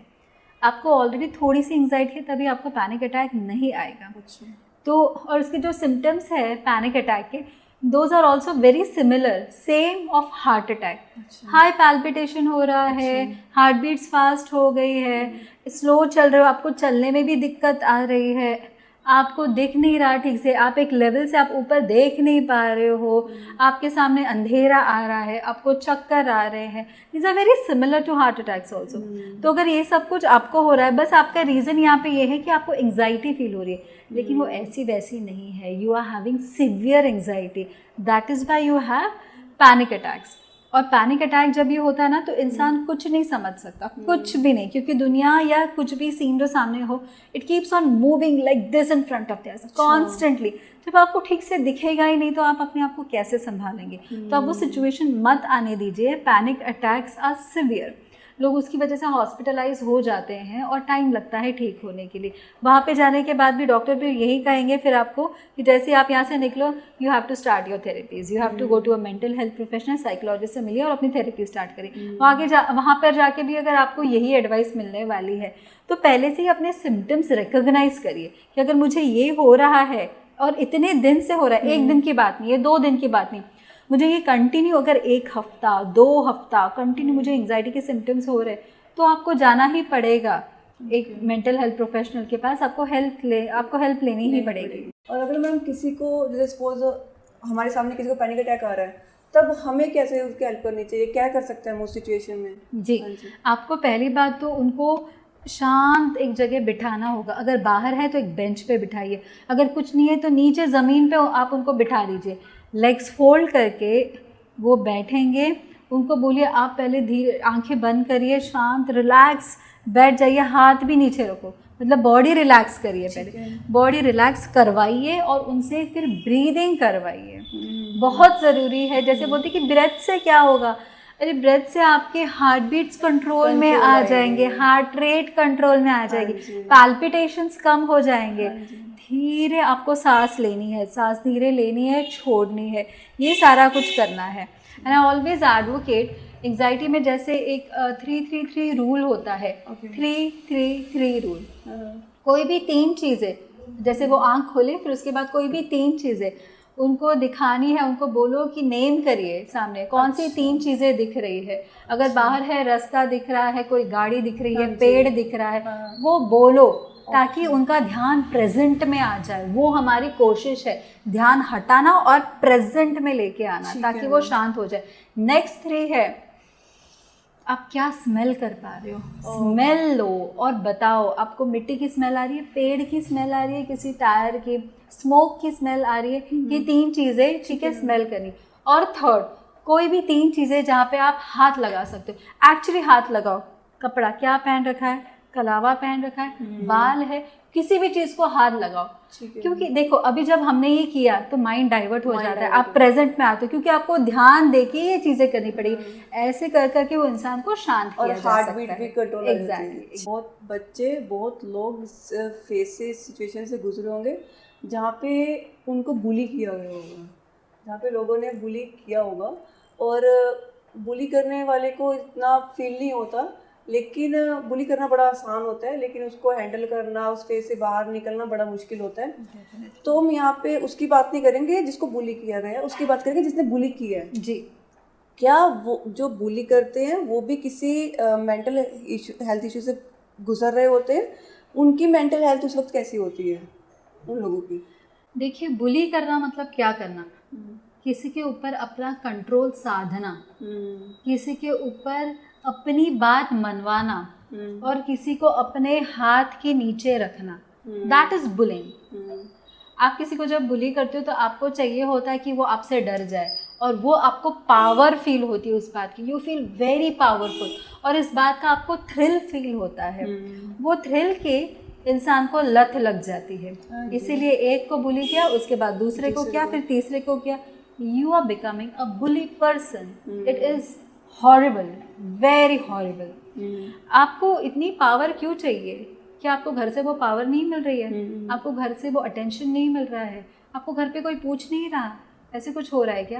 आपको ऑलरेडी थोड़ी सी एंजाइटी है, तभी आपको पैनिक अटैक नहीं आएगा। अच्छा। तो और उसके जो सिम्टम्स है पैनिक अटैक के, those are also very similar, same of heart attack. High palpitation हो रहा है, हार्ट बीट्स फास्ट हो गई है, स्लो चल रहे हो, आपको चलने में भी दिक्कत आ रही है, आपको दिख नहीं रहा ठीक से, आप एक लेवल से आप ऊपर देख नहीं पा रहे हो, आपके सामने अंधेरा आ रहा है, आपको चक्कर आ रहे हैं। These are very similar to heart attacks also. तो अगर ये सब कुछ आपको हो रहा है, बस आपका रीज़न यहाँ पे ये है कि आपको एंग्जाइटी फील हो रही है, लेकिन वो ऐसी वैसी नहीं है। You are having severe anxiety, that is why you have panic attacks. और पैनिक अटैक जब ये होता है ना, तो इंसान कुछ नहीं समझ सकता, कुछ भी नहीं, क्योंकि दुनिया या कुछ भी सीन जो सामने हो, it keeps on moving like this in front of their constantly. जब आपको ठीक से दिखेगा ही नहीं तो आप अपने आप को कैसे संभालेंगे? तो आप वो सिचुएशन मत आने दीजिए। पैनिक अटैक्स आर सिवियर, लोग उसकी वजह से हॉस्पिटलाइज हो जाते हैं और टाइम लगता है ठीक होने के लिए। वहाँ पे जाने के बाद भी डॉक्टर भी यही कहेंगे फिर आपको कि जैसे आप यहाँ से निकलो, you have to start your therapies, you have to go to a mental health professional, psychologist से मिलिए और अपनी थेरेपी स्टार्ट करिए। वहाँ पर जाके भी अगर आपको यही एडवाइस मिलने वाली है, तो पहले से ही अपने सिम्टम्स रिकॉग्नाइज करिए कि अगर मुझे ये हो रहा है और इतने दिन से हो रहा है, एक दिन की बात नहीं है, 2 दिन की बात नहीं, मुझे ये कंटिन्यू अगर 1 हफ्ता 2 हफ्ता कंटिन्यू मुझे एंग्जाइटी के सिम्टम्स हो रहे, तो आपको जाना ही पड़ेगा एक मेंटल हेल्थ प्रोफेशनल के पास। आपको हेल्प लेनी ही पड़ेगी। और अगर मैम किसी को, जैसे सपोज हमारे सामने किसी को पैनिक अटैक आ रहा है, तब हमें कैसे उसकी हेल्प करनी चाहिए, क्या कर सकते हैं हम उस सिचुएशन में? जी, आपको पहली बात तो उनको शांत एक जगह बिठाना होगा। अगर बाहर है तो एक बेंच पे बिठाइए, अगर कुछ नहीं है तो नीचे ज़मीन पे आप उनको बिठा दीजिए, लेग्स फोल्ड करके वो बैठेंगे। उनको बोलिए आप पहले धीरे आंखें बंद करिए, शांत रिलैक्स बैठ जाइए, हाथ भी नीचे रखो, मतलब बॉडी रिलैक्स करिए, पहले बॉडी रिलैक्स करवाइए और उनसे फिर ब्रीदिंग करवाइए। बहुत ज़रूरी है। जैसे बोलते कि ब्रेथ से क्या होगा, अरे ब्रेथ से आपके हार्ट बीट्स कंट्रोल में आ जाएंगे, हार्ट रेट कंट्रोल में आ जाएगी, पैल्पिटेशंस कम हो जाएंगे। धीरे आपको सांस लेनी है, सांस धीरे लेनी है, छोड़नी है, ये सारा कुछ करना है। And I always advocate anxiety में जैसे एक 3-3-3 रूल होता है, 3-3-3 रूल। कोई भी 3 चीज़ें, जैसे वो आँख खोले फिर उसके बाद कोई भी 3 चीज़ें उनको दिखानी है, उनको बोलो कि नेम करिए सामने कौन सी 3 चीज़ें दिख रही है। अगर बाहर है रास्ता दिख रहा है, कोई गाड़ी दिख रही है, पेड़ दिख रहा है, वो बोलो ताकि उनका ध्यान प्रेजेंट में आ जाए। वो हमारी कोशिश है, ध्यान हटाना और प्रेजेंट में लेके आना ताकि वो शांत हो जाए। नेक्स्ट 3 है, आप क्या स्मेल कर पा रहे हो, स्मेल लो और बताओ आपको मिट्टी की स्मेल आ रही है, पेड़ की स्मेल आ रही है, किसी टायर की, स्मोक की स्मेल आ रही है, ये 3 चीज़ें ठीक है स्मेल करनी। और थर्ड, कोई भी 3 चीज़ें जहाँ पे आप हाथ लगा सकते हो, एक्चुअली हाथ लगाओ। कपड़ा क्या पहन रखा है, कलावा पहन रखा है, बाल है, किसी भी चीज़ को हाथ लगाओ। क्योंकि देखो अभी जब हमने ये किया तो माइंड डाइवर्ट हो जाता है, आप प्रेजेंट में आते हो, क्योंकि आपको ध्यान देके ये चीज़ें करनी पड़ेगी। ऐसे कर करके वो इंसान को शांत किया जा सकता है, हार्ट बीट भी कंट्रोल। एग्जैक्टली। बहुत बच्चे, बहुत लोग फेसेस सिचुएशन से गुजरे होंगे जहाँ पे उनको बुली किया गया होगा, जहाँ पे लोगों ने बुली किया होगा, और बुली करने वाले को इतना फील नहीं होता, लेकिन बुली करना बड़ा आसान होता है, लेकिन उसको हैंडल करना, उस फेस से बाहर निकलना बड़ा मुश्किल होता है। तो हम यहाँ पे उसकी बात नहीं करेंगे जिसको बुली किया गया, उसकी बात करेंगे जिसने बुली किया है। जी। क्या वो जो बुली करते हैं वो भी किसी मेंटल हेल्थ इशू से गुजर रहे होते हैं? उनकी मेंटल हेल्थ उस वक्त कैसी होती है उन लोगों की? देखिए, बुली करना मतलब क्या करना, किसी के ऊपर अपना कंट्रोल साधना, किसी के ऊपर अपनी बात मनवाना और किसी को अपने हाथ के नीचे रखना, दैट इज बुलिंग। आप किसी को जब बुली करते हो तो आपको चाहिए होता है कि वो आपसे डर जाए, और वो आपको पावर फील होती है उस बात की, यू फील वेरी पावरफुल, और इस बात का आपको थ्रिल फील होता है। वो थ्रिल के इंसान को लत लग जाती है, इसीलिए एक को बुली किया, उसके बाद दूसरे को किया, फिर तीसरे को किया, you are becoming a bully person. It is horrible, very horrible. आपको इतनी पावर क्यों चाहिए? क्या आपको घर से वो पावर नहीं मिल रही है? आपको घर से वो अटेंशन नहीं मिल रहा है? आपको घर पे कोई पूछ नहीं रहा? ऐसे कुछ हो रहा है क्या?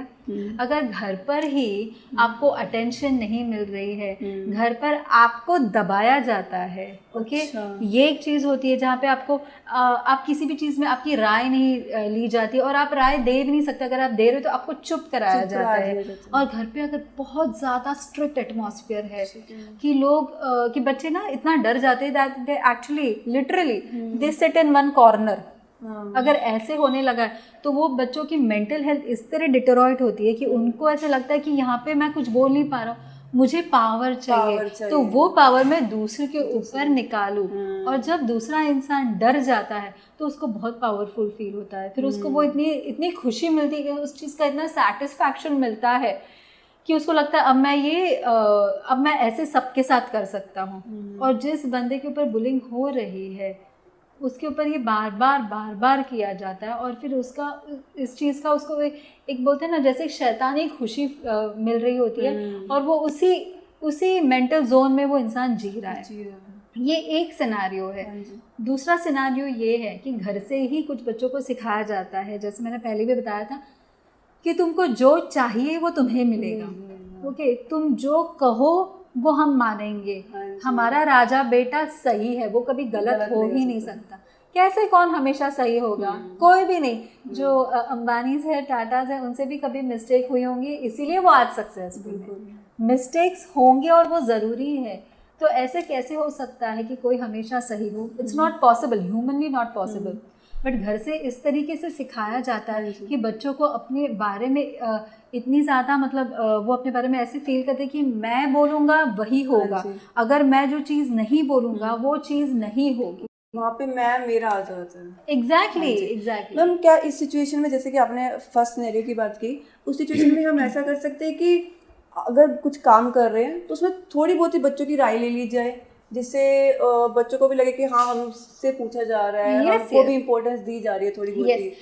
अगर घर पर ही आपको अटेंशन नहीं मिल रही है, घर पर आपको दबाया जाता है, ओके, ये एक चीज़ होती है जहाँ पे आपको आप किसी भी चीज़ में आपकी राय नहीं ली जाती, और आप राय दे भी नहीं सकते। अगर आप दे रहे हो तो आपको चुप कराया जाता है। और घर पे अगर बहुत ज़्यादा स्ट्रिक्ट एटमॉस्फेयर है कि लोग कि बच्चे ना इतना डर जाते हैं that they actually literally they sit in one corner. अगर ऐसे होने लगा है तो वो बच्चों की मेंटल हेल्थ इस तरह डिटोरॉइट होती है कि उनको ऐसा लगता है कि यहाँ पे मैं कुछ बोल नहीं पा रहा हूँ, मुझे पावर चाहिए, तो वो पावर मैं दूसरे के ऊपर निकालूं। और जब दूसरा इंसान डर जाता है तो उसको बहुत पावरफुल फील होता है, फिर उसको वो इतनी खुशी मिलती है, उस चीज़ का इतना सेटिस्फैक्शन मिलता है कि उसको लगता है अब मैं ऐसे सबके साथ कर सकता हूँ। और जिस बंदे के ऊपर बुलिंग हो रही है उसके ऊपर ये बार बार किया जाता है, और फिर उसका इस चीज़ का उसको एक बोलते हैं ना, जैसे शैतानी खुशी मिल रही होती है, और वो उसी मेंटल जोन में वो इंसान जी रहा है। ये एक सिनारियो है। दूसरा सिनारियो ये है कि घर से ही कुछ बच्चों को सिखाया जाता है, जैसे मैंने पहले भी बताया था, कि तुमको जो चाहिए वो तुम्हें मिलेगा, ओके, तुम जो कहो वो हम मानेंगे, हमारा राजा बेटा सही है, वो कभी गलत हो ही नहीं सकता। कैसे कौन हमेशा सही होगा? कोई भी नहीं। जो अंबानी है, टाटा है, उनसे भी कभी मिस्टेक हुई होंगी, इसीलिए वो आज सक्सेसफुल है। मिस्टेक्स होंगे और वो ज़रूरी है। तो ऐसे कैसे हो सकता है कि कोई हमेशा सही हो? It's not possible, humanly not possible. But घर से इस तरीके से सिखाया जाता है कि बच्चों को अपने बारे में इतनी ज़्यादा मतलब वो अपने बारे में ऐसे फील करते हैं कि मैं बोलूँगा वही होगा, अगर मैं जो चीज़ नहीं बोलूँगा वो चीज़ नहीं होगी। वहाँ पे मेरा आ जाता है। एग्जैक्टली। मैम, क्या इस सिचुएशन में, जैसे कि आपने फर्स्ट सिनेरियो की बात की, उस सिचुएशन में हम ऐसा कर सकते हैं कि अगर कुछ काम कर रहे हैं तो उसमें थोड़ी बहुत ही बच्चों की राय ले ली जाए, जिससे बच्चों को भी लगे कि हाँ, हमसे पूछा जा रहा है, हमको भी इम्पोर्टेंस दी जा रही है थोड़ी बहुत ही।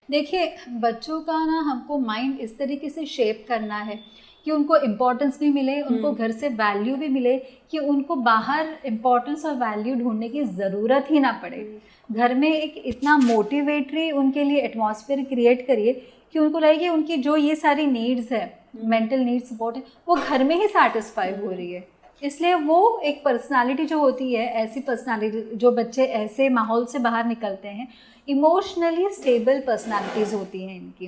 देखिए, बच्चों का ना हमको माइंड इस तरीके से शेप करना है कि उनको इम्पोर्टेंस भी मिले, उनको घर से वैल्यू भी मिले, कि उनको बाहर इम्पोर्टेंस और वैल्यू ढूंढने की ज़रूरत ही ना पड़े। घर में एक इतना मोटिवेटरी उनके लिए एटमॉस्फेयर क्रिएट करिए कि उनको लगे कि उनकी जो ये सारी नीड्स है, मेंटल नीड्स, सपोर्ट है, वो घर में ही सेटिस्फाई हो रही है। इसलिए वो एक पर्सनालिटी जो होती है, ऐसी पर्सनालिटी जो बच्चे ऐसे माहौल से बाहर निकलते हैं, इमोशनली स्टेबल पर्सनालिटीज़ होती हैं इनकी।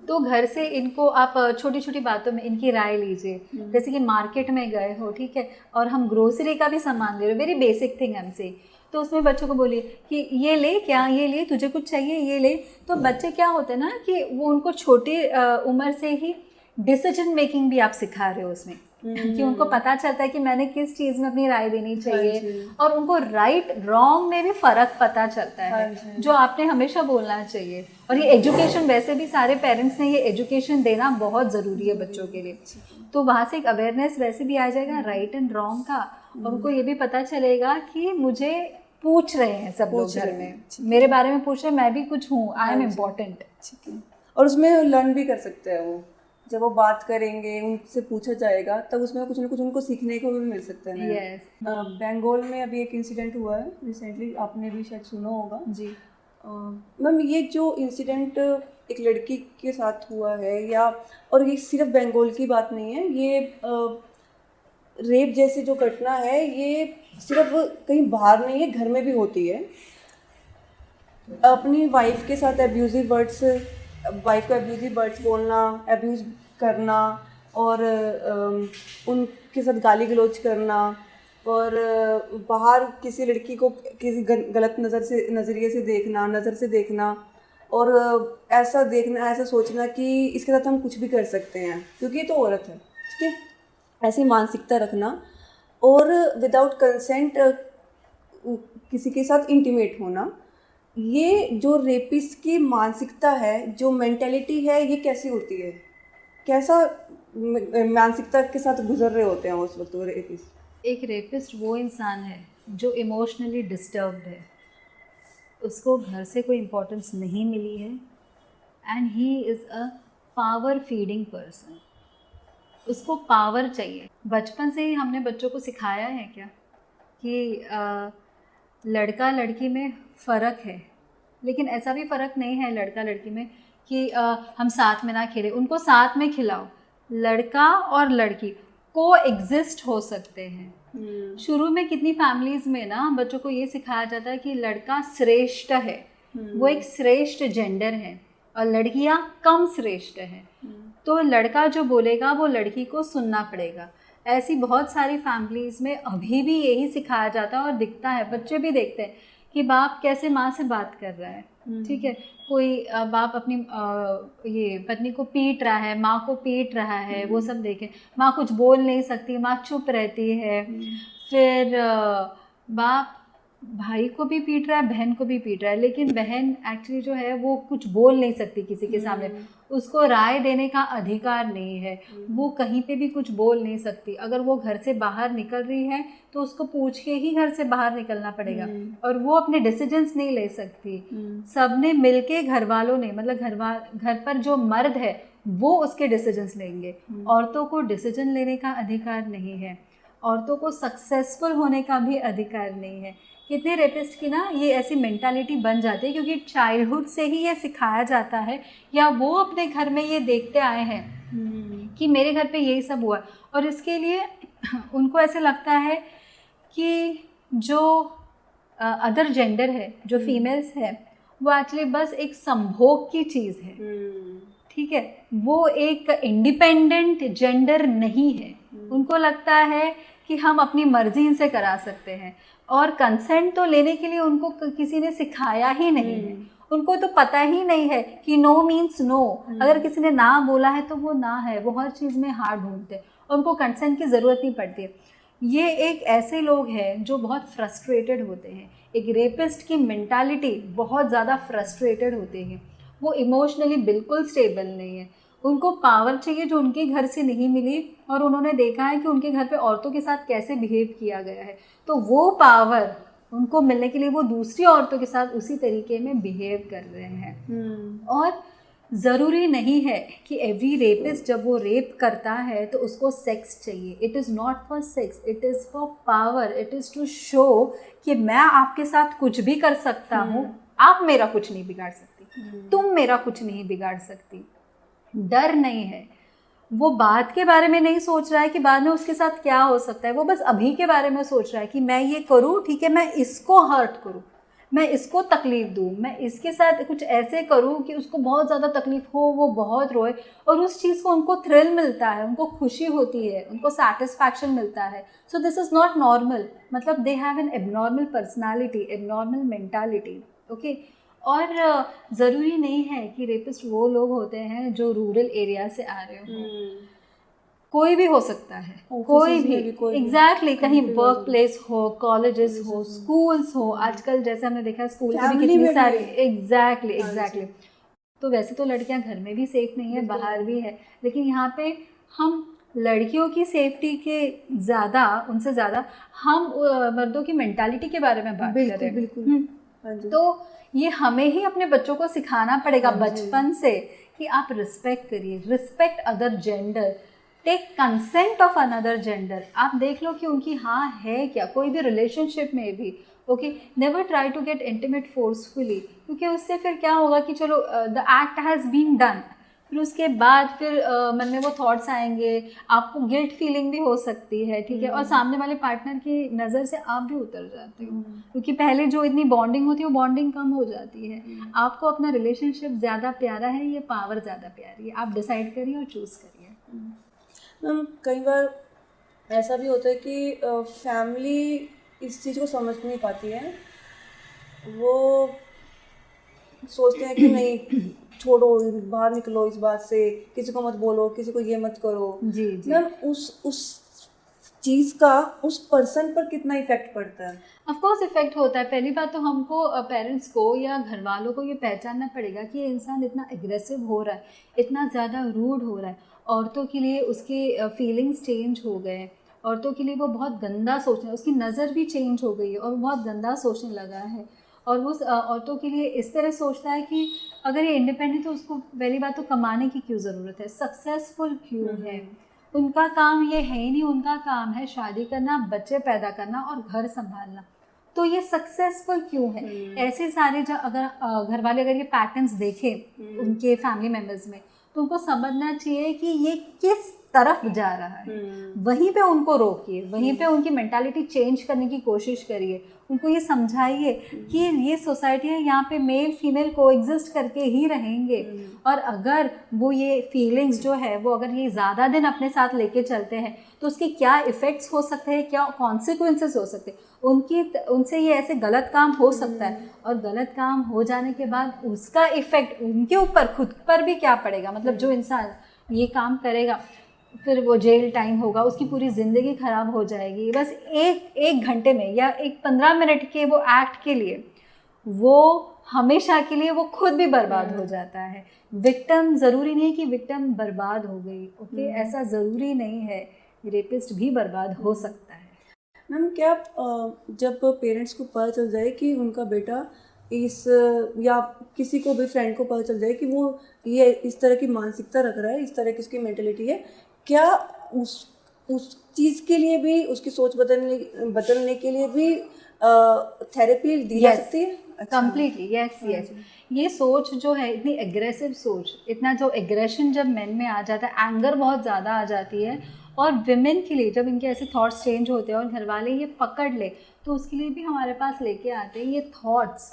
तो घर से इनको आप छोटी छोटी बातों में इनकी राय लीजिए। जैसे कि मार्केट में गए हो, ठीक है, और हम ग्रोसरी का भी सामान ले रहे हो, वेरी बेसिक थिंग हमसे, तो उसमें बच्चों को बोलिए कि ये ले, क्या ये ले, तुझे कुछ चाहिए, ये ले। तो बच्चे क्या होते हैं ना कि वो उनको छोटी उम्र से ही डिसीजन मेकिंग भी आप सिखा रहे हो उसमें, कि उनको पता चलता है कि मैंने किस चीज़ में अपनी राय देनी चाहिए, और उनको राइट रॉन्ग में भी फ़र्क पता चलता है, जो आपने हमेशा बोलना चाहिए। और ये एजुकेशन, वैसे भी सारे पेरेंट्स ने ये एजुकेशन देना बहुत ज़रूरी है बच्चों के लिए, तो वहाँ से एक अवेयरनेस वैसे भी आ जाएगा राइट एंड रॉन्ग का, और उनको ये भी पता चलेगा कि मुझे पूछ रहे हैं सब लोग घर में, मेरे बारे में पूछ रहे हैं, मैं भी कुछ हूँ, आई एम इम्पोर्टेंट। और उसमें लर्न भी कर सकते हैं वो, जब वो बात करेंगे, उनसे पूछा जाएगा, तब उसमें कुछ ना कुछ उनको सीखने को भी मिल सकता है। यस। बंगाल में अभी एक इंसिडेंट हुआ है रिसेंटली, आपने भी शायद सुना होगा जी। मैम, ये जो इंसिडेंट एक लड़की के साथ हुआ है, या और ये सिर्फ बंगाल की बात नहीं है, ये रेप जैसी जो घटना है ये सिर्फ कहीं बाहर नहीं है, घर में भी होती है। अपनी वाइफ के साथ वाइफ का एब्यूजिव वर्ड्स बोलना, एब्यूज करना, और उनके साथ गाली गलौज करना, और बाहर किसी लड़की को किसी गलत नज़रिए से देखना, और ऐसा देखना, ऐसा सोचना कि इसके साथ हम कुछ भी कर सकते हैं क्योंकि ये तो औरत है, ठीक है, ऐसी मानसिकता रखना और विदाउट कंसेंट किसी के साथ इंटीमेट होना, ये जो रेपिस्ट की मानसिकता है, जो मेंटेलिटी है, ये कैसी होती है, कैसा मानसिकता के साथ गुजर रहे होते हैं उस वक्त वो रेपिस्ट? एक रेपिस्ट वो इंसान है जो इमोशनली डिस्टर्ब्ड है, उसको घर से कोई इम्पोर्टेंस नहीं मिली है and he is a power feeding person. उसको पावर चाहिए। बचपन से ही हमने बच्चों को सिखाया है क्या कि लड़का लड़की में फ़र्क है, लेकिन ऐसा भी फ़र्क नहीं है लड़का लड़की में कि हम साथ में ना खेलें, उनको साथ में खिलाओ। लड़का और लड़की को एग्जिस्ट हो सकते हैं। शुरू में कितनी फैमिलीज़ में ना बच्चों को ये सिखाया जाता है कि लड़का श्रेष्ठ है, वो एक श्रेष्ठ जेंडर है, और लड़कियां कम श्रेष्ठ है, तो लड़का जो बोलेगा वो लड़की को सुनना पड़ेगा। ऐसी बहुत सारी फैमिलीज़ में अभी भी यही सिखाया जाता है और दिखता है, बच्चे भी देखते हैं कि बाप कैसे माँ से बात कर रहा है, ठीक है, कोई बाप अपनी ये पत्नी को पीट रहा है, माँ को पीट रहा है, वो सब देखें। माँ कुछ बोल नहीं सकती, माँ चुप रहती है। फिर बाप भाई को भी पीट रहा है, बहन को भी पीट रहा है, लेकिन बहन एक्चुअली जो है वो कुछ बोल नहीं सकती किसी के सामने, उसको राय देने का अधिकार नहीं है, वो कहीं पे भी कुछ बोल नहीं सकती। अगर वो घर से बाहर निकल रही है तो उसको पूछ के ही घर से बाहर निकलना पड़ेगा, और वो अपने डिसीजंस नहीं ले सकती। सबने मिलके, घर वालों ने, मतलब घर पर जो मर्द है वो उसके डिसीजंस लेंगे। औरतों को डिसीजन लेने का अधिकार नहीं है, औरतों को सक्सेसफुल होने का भी अधिकार नहीं है। कितने रेपिस्ट की ना ये ऐसी मेंटालिटी बन जाती है क्योंकि चाइल्डहुड से ही ये सिखाया जाता है, या वो अपने घर में ये देखते आए हैं कि मेरे घर पे यही सब हुआ, और इसके लिए उनको ऐसे लगता है कि जो अदर जेंडर है, जो फीमेल्स है, वो एक्चुअली बस एक संभोग की चीज़ है, ठीक है, वो एक इंडिपेंडेंट जेंडर नहीं है। उनको लगता है कि हम अपनी मर्जी इनसे करा सकते हैं, और कंसेंट तो लेने के लिए उनको किसी ने सिखाया ही नहीं है। उनको तो पता ही नहीं है कि नो मीन्स नो, अगर किसी ने ना बोला है तो वो ना है, वो हर चीज़ में हार ढूंढते हैं, और उनको कंसेंट की ज़रूरत नहीं पड़ती है। ये एक ऐसे लोग हैं जो बहुत फ्रस्ट्रेटेड होते हैं। एक रेपिस्ट की मेंटालिटी बहुत ज़्यादा फ्रस्ट्रेटेड होते हैं, वो इमोशनली बिल्कुल स्टेबल नहीं है। उनको पावर चाहिए जो उनके घर से नहीं मिली, और उन्होंने देखा है कि उनके घर पे औरतों के साथ कैसे बिहेव किया गया है, तो वो पावर उनको मिलने के लिए वो दूसरी औरतों के साथ उसी तरीके में बिहेव कर रहे हैं। और ज़रूरी नहीं है कि एवरी रेपिस्ट जब वो रेप करता है तो उसको सेक्स चाहिए। It is not for sex, it is for power. It is to show कि मैं आपके साथ कुछ भी कर सकता हूँ, आप मेरा कुछ नहीं बिगाड़ सकती, तुम मेरा कुछ नहीं बिगाड़ सकती। डर नहीं है, वो बाद के बारे में नहीं सोच रहा है कि बाद में उसके साथ क्या हो सकता है, वो बस अभी के बारे में सोच रहा है कि मैं ये करूँ, ठीक है, मैं इसको हर्ट करूँ, मैं इसको तकलीफ़ दूँ, मैं इसके साथ कुछ ऐसे करूँ कि उसको बहुत ज़्यादा तकलीफ़ हो, वो बहुत रोए, और उस चीज़ को उनको थ्रिल मिलता है, उनको खुशी होती है, उनको सेटिस्फैक्शन मिलता है। So this is not normal, मतलब they have an abnormal personality, abnormal mentality, okay. और ज़रूरी नहीं है कि रेपिस्ट वो लोग होते हैं जो रूरल एरिया से आ रहे हो, कोई भी हो सकता है, कोई भी, एग्जैक्टली, कहीं वर्क प्लेस हो, कॉलेजेस हो, स्कूल्स हो, आजकल जैसे हमने देखा स्कूल की भी कितनी सारी, एग्जैक्टली। तो वैसे तो लड़कियां घर में भी सेफ नहीं है, बाहर भी है, लेकिन यहाँ पे हम लड़कियों की सेफ्टी के ज़्यादा, उनसे ज़्यादा हम मर्दों की मेंटालिटी के बारे में बात कर रहे हैं। बिल्कुल। तो ये हमें ही अपने बच्चों को सिखाना पड़ेगा बचपन से कि आप रिस्पेक्ट करिए, respect other gender, take consent of another gender. आप देख लो कि उनकी हाँ है क्या, कोई भी रिलेशनशिप में भी, okay, never try to get intimate forcefully, क्योंकि उससे फिर क्या होगा कि चलो the act has been done, फिर उसके बाद फिर मन में वो थॉट्स आएंगे, आपको गिल्ट फीलिंग भी हो सकती है, ठीक है, और सामने वाले पार्टनर की नज़र से आप भी उतर जाते हो, क्योंकि पहले जो इतनी बॉन्डिंग होती है वो बॉन्डिंग कम हो जाती है। आपको अपना रिलेशनशिप ज़्यादा प्यारा है, ये पावर ज़्यादा प्यारी है, आप डिसाइड करिए और चूज़ करिए। मैम, कई बार ऐसा भी होता है कि फैमिली इस चीज़ को समझ नहीं पाती है, वो सोचते हैं कि नहीं छोड़ो, बाहर निकलो इस बात से, किसी को मत बोलो, किसी को ये मत करो। जी जी। मैम उस चीज़ का उस पर्सन पर कितना इफेक्ट पड़ता है? ऑफ कोर्स इफेक्ट होता है। पहली बात तो हमको पेरेंट्स को या घर वालों को ये पहचानना पड़ेगा कि ये इंसान इतना एग्रेसिव हो रहा है, इतना ज़्यादा रूड हो रहा है, औरतों के लिए उसके फीलिंग्स चेंज हो गए, औरतों के लिए वो बहुत गंदा सोचने, उसकी नज़र भी चेंज हो गई है और वो बहुत गंदा सोचने लगा है। और वो औरतों के लिए इस तरह सोचता है कि अगर ये इंडिपेंडेंट, तो उसको पहली बात तो कमाने की क्यों ज़रूरत है, सक्सेसफुल क्यों है, उनका काम ये है ही नहीं, उनका काम है शादी करना, बच्चे पैदा करना और घर संभालना, तो ये सक्सेसफुल क्यों है। ऐसे सारे जो अगर घर वाले अगर ये पैटर्न्स देखें उनके फैमिली मेम्बर्स में, तो उनको समझना चाहिए कि ये किस तरफ जा रहा है, वहीं पे उनको रोकिए, वहीं पे उनकी मेंटालिटी चेंज करने की कोशिश करिए, उनको ये समझाइए कि ये सोसाइटी है, यहाँ पे मेल फीमेल कोएग्जिस्ट करके ही रहेंगे। और अगर वो ये फीलिंग्स जो है वो अगर ये ज़्यादा दिन अपने साथ लेके चलते हैं तो उसके क्या इफ़ेक्ट्स हो सकते हैं, क्या कॉन्सिक्वेंसेस हो सकते हैं, उनसे ये ऐसे गलत काम हो सकता है। और गलत काम हो जाने के बाद उसका इफ़ेक्ट उनके ऊपर खुद पर भी क्या पड़ेगा, मतलब जो इंसान ये काम करेगा फिर वो जेल टाइम होगा, उसकी पूरी ज़िंदगी ख़राब हो जाएगी। बस एक घंटे में या 15 मिनट के वो एक्ट के लिए वो हमेशा के लिए वो खुद भी बर्बाद हो जाता है। विक्टिम ज़रूरी नहीं कि विक्टिम बर्बाद हो गई, ओके, ऐसा ज़रूरी नहीं है, रेपिस्ट भी बर्बाद हो सकता है। मैम क्या जब पेरेंट्स को पता चल जाए कि उनका बेटा इस या किसी को भी फ्रेंड को पता चल जाए कि वो ये इस तरह की मानसिकता रख रहा है, इस तरह की उसकी मेंटेलिटी है, क्या उस चीज़ के लिए भी, उसकी सोच बदलने के लिए भी थेरेपी दी जा सकती है? Completely, yes yes. ये सोच जो है, इतनी एग्रेसिव सोच, इतना जो एग्रेशन जब मेन में आ जाता है, एंगर बहुत ज़्यादा आ जाती है, और विमेन के लिए जब इनके ऐसे थॉट्स चेंज होते हैं और घर वाले ये पकड़ ले, तो उसके लिए भी हमारे पास लेके आते हैं ये थॉट्स,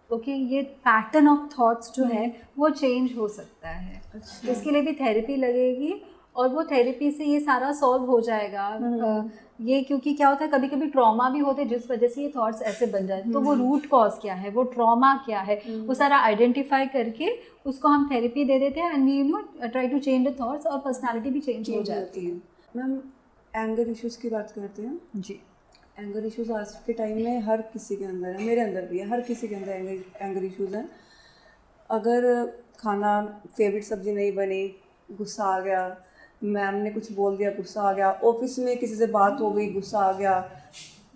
ओके, ये पैटर्न ऑफ थॉट्स जो है वो चेंज हो सकता है। तो इसके लिए भी थेरेपी लगेगी और वो थेरेपी से ये सारा सॉल्व हो जाएगा। ये क्योंकि क्या होता है, कभी कभी ट्रॉमा भी होते हैं जिस वजह से ये थॉट्स ऐसे बन जाते हैं, तो वो रूट कॉज क्या है, वो ट्रॉमा क्या है, वो सारा आइडेंटिफाई करके उसको हम थेरेपी दे देते हैं, and we try to change the thoughts, और पर्सनालिटी भी चेंज हो जाती है। मैम एंगर इश्यूज़ की बात करते हैं जी। एंगर इश्यूज़ आज के टाइम में हर किसी के अंदर है, मेरे अंदर भी है, हर किसी के अंदर एंगर इश्यूज़ हैं। अगर खाना फेवरेट सब्ज़ी नहीं बनी, गुस्सा आ गया, मैम ने कुछ बोल दिया, गुस्सा आ गया, ऑफिस में किसी से बात हो गई, गुस्सा आ गया,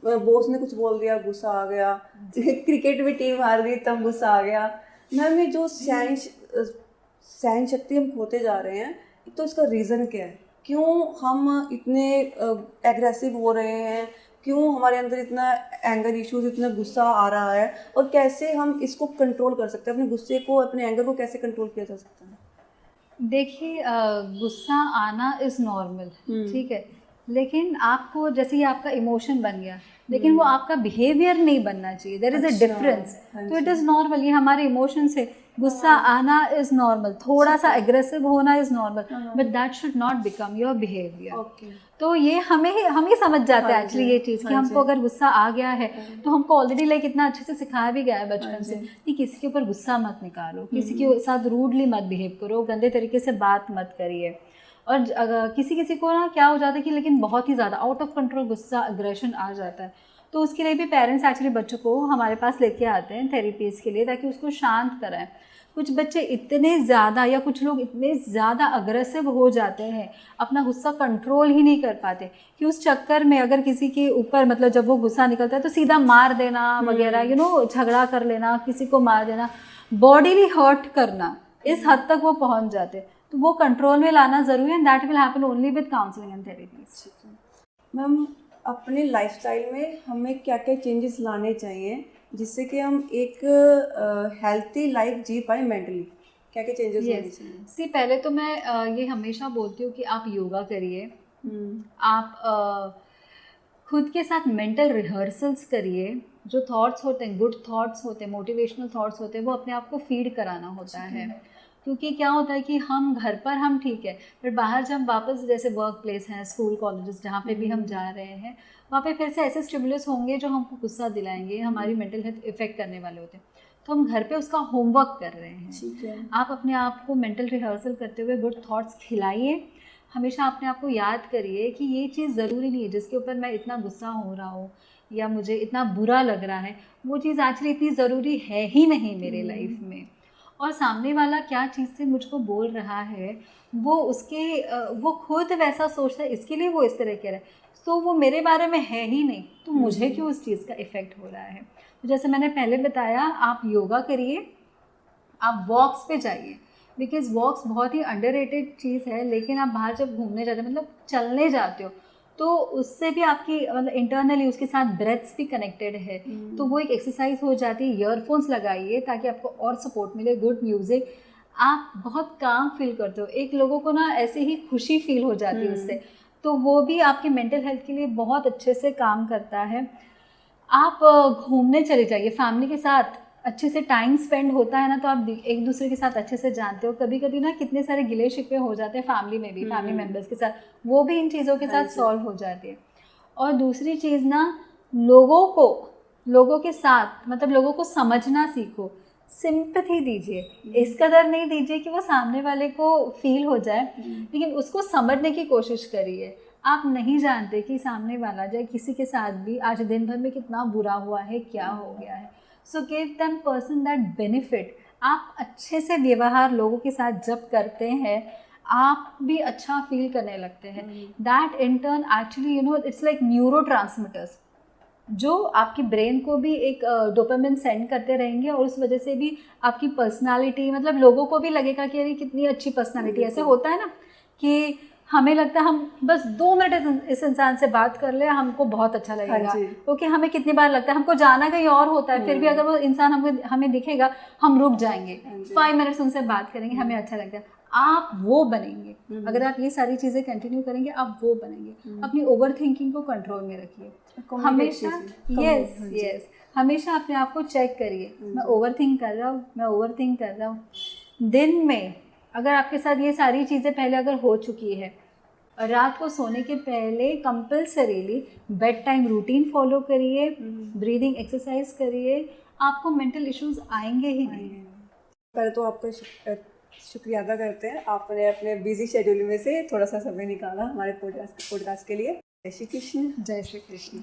बॉस ने कुछ बोल दिया, गुस्सा आ गया, क्रिकेट में टीम हार गई तब गुस्सा आ गया। मैम ये जो सहन शक्ति हम खोते जा रहे हैं, तो इसका रीज़न क्या है? क्यों हम इतने एग्रेसिव हो रहे हैं, क्यों हमारे अंदर इतना एंगर इश्यूज, इतना गुस्सा आ रहा है, और कैसे हम इसको कंट्रोल कर सकते हैं, अपने गुस्से को, अपने एंगर को कैसे कंट्रोल किया जा सकता है? देखिए, गुस्सा आना इज़ नॉर्मल, ठीक है, लेकिन आपको जैसे ये आपका इमोशन बन गया, लेकिन वो आपका बिहेवियर नहीं बनना चाहिए, देयर इज़ अ डिफरेंस। तो इट इज़ नॉर्मल, ये हमारे इमोशंस है, गुस्सा आना इज़ नॉर्मल, थोड़ा सा एग्रेसिव होना is normal, but that should not become your behaviour. तो ये हम ही समझ जाते हैं एक्चुअली ये चीज़ कि हमको अगर गुस्सा आ गया है तो हमको ऑलरेडी लाइक इतना अच्छे से सिखाया भी गया है बचपन से कि किसी के ऊपर गुस्सा मत निकालो, किसी के साथ रूडली मत बिहेव करो, गंदे तरीके से बात मत करिए। और किसी को ना क्या हो जाता है कि लेकिन बहुत ही ज़्यादा आउट ऑफ कंट्रोल गुस्सा, अग्रेशन आ जाता है, तो उसके लिए भी पेरेंट्स एक्चुअली बच्चों को हमारे पास लेके आते हैं थेरेपीज़ के लिए, ताकि उसको शांत कराएं। कुछ बच्चे इतने ज़्यादा या कुछ लोग इतने ज़्यादा अग्रेसिव हो जाते हैं, अपना गुस्सा कंट्रोल ही नहीं कर पाते, कि उस चक्कर में अगर किसी के ऊपर, मतलब जब वो गुस्सा निकलता है तो सीधा मार देना वगैरह, झगड़ा कर लेना, किसी को मार देना, बॉडीली हर्ट करना, इस हद तक वो पहुंच जाते हैं। तो वो कंट्रोल में लाना ज़रूरी है, and that will happen only with counselling and therapies. Ma'am अपने लाइफस्टाइल में हमें क्या क्या चेंजेस लाने चाहिए जिससे कि हम एक हेल्थी लाइफ जी पाए मेंटली? क्या क्या चेंजेस लाने चाहिए? पहले तो मैं ये हमेशा बोलती हूँ कि आप योगा करिए, आप खुद के साथ मेंटल रिहर्सल्स करिए, जो थॉट्स होते हैं, गुड थॉट्स होते हैं, मोटिवेशनल थॉट्स होते हैं, वो अपने आप को फीड कराना होता है। क्योंकि क्या होता है कि हम घर पर हम ठीक है, पर बाहर जब वापस, जैसे वर्क प्लेस हैं, स्कूल कॉलेजेस, जहाँ पे भी हम जा रहे हैं, वहाँ पे फिर से ऐसे स्टिमुलस होंगे जो हमको गुस्सा दिलाएंगे, हमारी मेंटल हेल्थ इफेक्ट करने वाले होते हैं। तो हम घर पे उसका होमवर्क कर रहे हैं। ठीक है। आप अपने आप को मेंटल रिहर्सल करते हुए गुड थॉट्स खिलाइए। हमेशा अपने आप को याद करिए कि ये चीज़ ज़रूरी नहीं है जिसके ऊपर मैं इतना गुस्सा हो रहा हूँ या मुझे इतना बुरा लग रहा है, वो चीज़ एक्चुअली इतनी ज़रूरी है ही नहीं मेरे लाइफ में। और सामने वाला क्या चीज़ से मुझको बोल रहा है, वो वो खुद वैसा सोचता है, इसके लिए वो इस तरह कह रहा है, तो वो मेरे बारे में है ही नहीं, तो मुझे क्यों उस चीज़ का इफ़ेक्ट हो रहा है। तो जैसे मैंने पहले बताया, आप योगा करिए, आप वॉक्स पे जाइए, बिकॉज़ वॉक्स बहुत ही अंडररेटेड चीज़ है। लेकिन आप बाहर जब घूमने जाते हो, मतलब चलने जाते हो, तो उससे भी आपकी मतलब इंटरनली उसके साथ ब्रेथ्स भी कनेक्टेड है, तो वो एक एक्सरसाइज हो जाती है। ईयरफोन्स लगाइए ताकि आपको और सपोर्ट मिले, गुड म्यूज़िक, आप बहुत काम फील करते हो। एक लोगों को ना ऐसे ही खुशी फील हो जाती है उससे, तो वो भी आपके मेंटल हेल्थ के लिए बहुत अच्छे से काम करता है। आप घूमने चले जाइए फैमिली के साथ, अच्छे से टाइम स्पेंड होता है ना, तो आप एक दूसरे के साथ अच्छे से जानते हो। कभी कभी ना कितने सारे गिले शिकवे हो जाते हैं फैमिली में भी, फैमिली मेम्बर्स के साथ, वो भी इन चीज़ों के साथ सॉल्व हो जाती है। और दूसरी चीज़ ना, लोगों के साथ मतलब लोगों को समझना सीखो, सिंपैथी दीजिए। इस कदर नहीं दीजिए कि वो सामने वाले को फील हो जाए, लेकिन उसको समझने की कोशिश करिए। आप नहीं जानते कि सामने वाला जाए किसी के साथ भी आज दिन भर में कितना बुरा हुआ है, क्या हो गया है। So give them person that benefit. आप अच्छे से व्यवहार लोगों के साथ जब करते हैं, आप भी अच्छा फील करने लगते हैं। That in turn actually it's like neuro transmitters, जो आपकी ब्रेन को भी एक डोपामिन सेंड करते रहेंगे, और उस वजह से भी आपकी पर्सनालिटी, मतलब लोगों को भी लगेगा कि अरे कितनी अच्छी पर्सनालिटी। ऐसे होता है ना कि हमें लगता है हम बस 2 मिनट इस इंसान से बात कर ले, हमको बहुत अच्छा लगेगा, क्योंकि हमें कितनी बार लगता है हमको जाना कहीं और होता है, फिर भी अगर वो इंसान हमें दिखेगा, हम रुक जाएंगे, 5 मिनट्स उनसे बात करेंगे, हमें अच्छा लगता है। आप वो बनेंगे, अगर आप ये सारी चीज़ें कंटिन्यू करेंगे, आप वो बनेंगे। अपनी ओवर थिंकिंग को कंट्रोल में रखिए हमेशा। यस, हमेशा अपने आप को चेक करिए, मैं ओवर थिंक कर रहा हूँ। दिन में अगर आपके साथ ये सारी चीज़ें पहले अगर हो चुकी है, रात को सोने के पहले compulsorily bed time routine follow करिए, ब्रीदिंग एक्सरसाइज करिए, आपको मेंटल इश्यूज आएंगे ही नहीं। पहले तो आपका शुक्रिया अदा करते हैं, आपने अपने बिजी शेड्यूल में से थोड़ा सा समय निकाला हमारे पॉडकास्ट के लिए। जय श्री कृष्ण। जय श्री कृष्ण।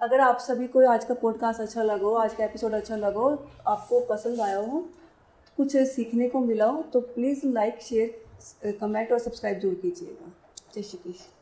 अगर आप सभी को आज का पॉडकास्ट अच्छा लगा, आज का एपिसोड अच्छा लगा, आपको पसंद आया हो, कुछ सीखने को मिला हो, तो प्लीज़ लाइक, शेयर, कमेंट और सब्सक्राइब जरूर कीजिएगा। जय श्री कृष्ण।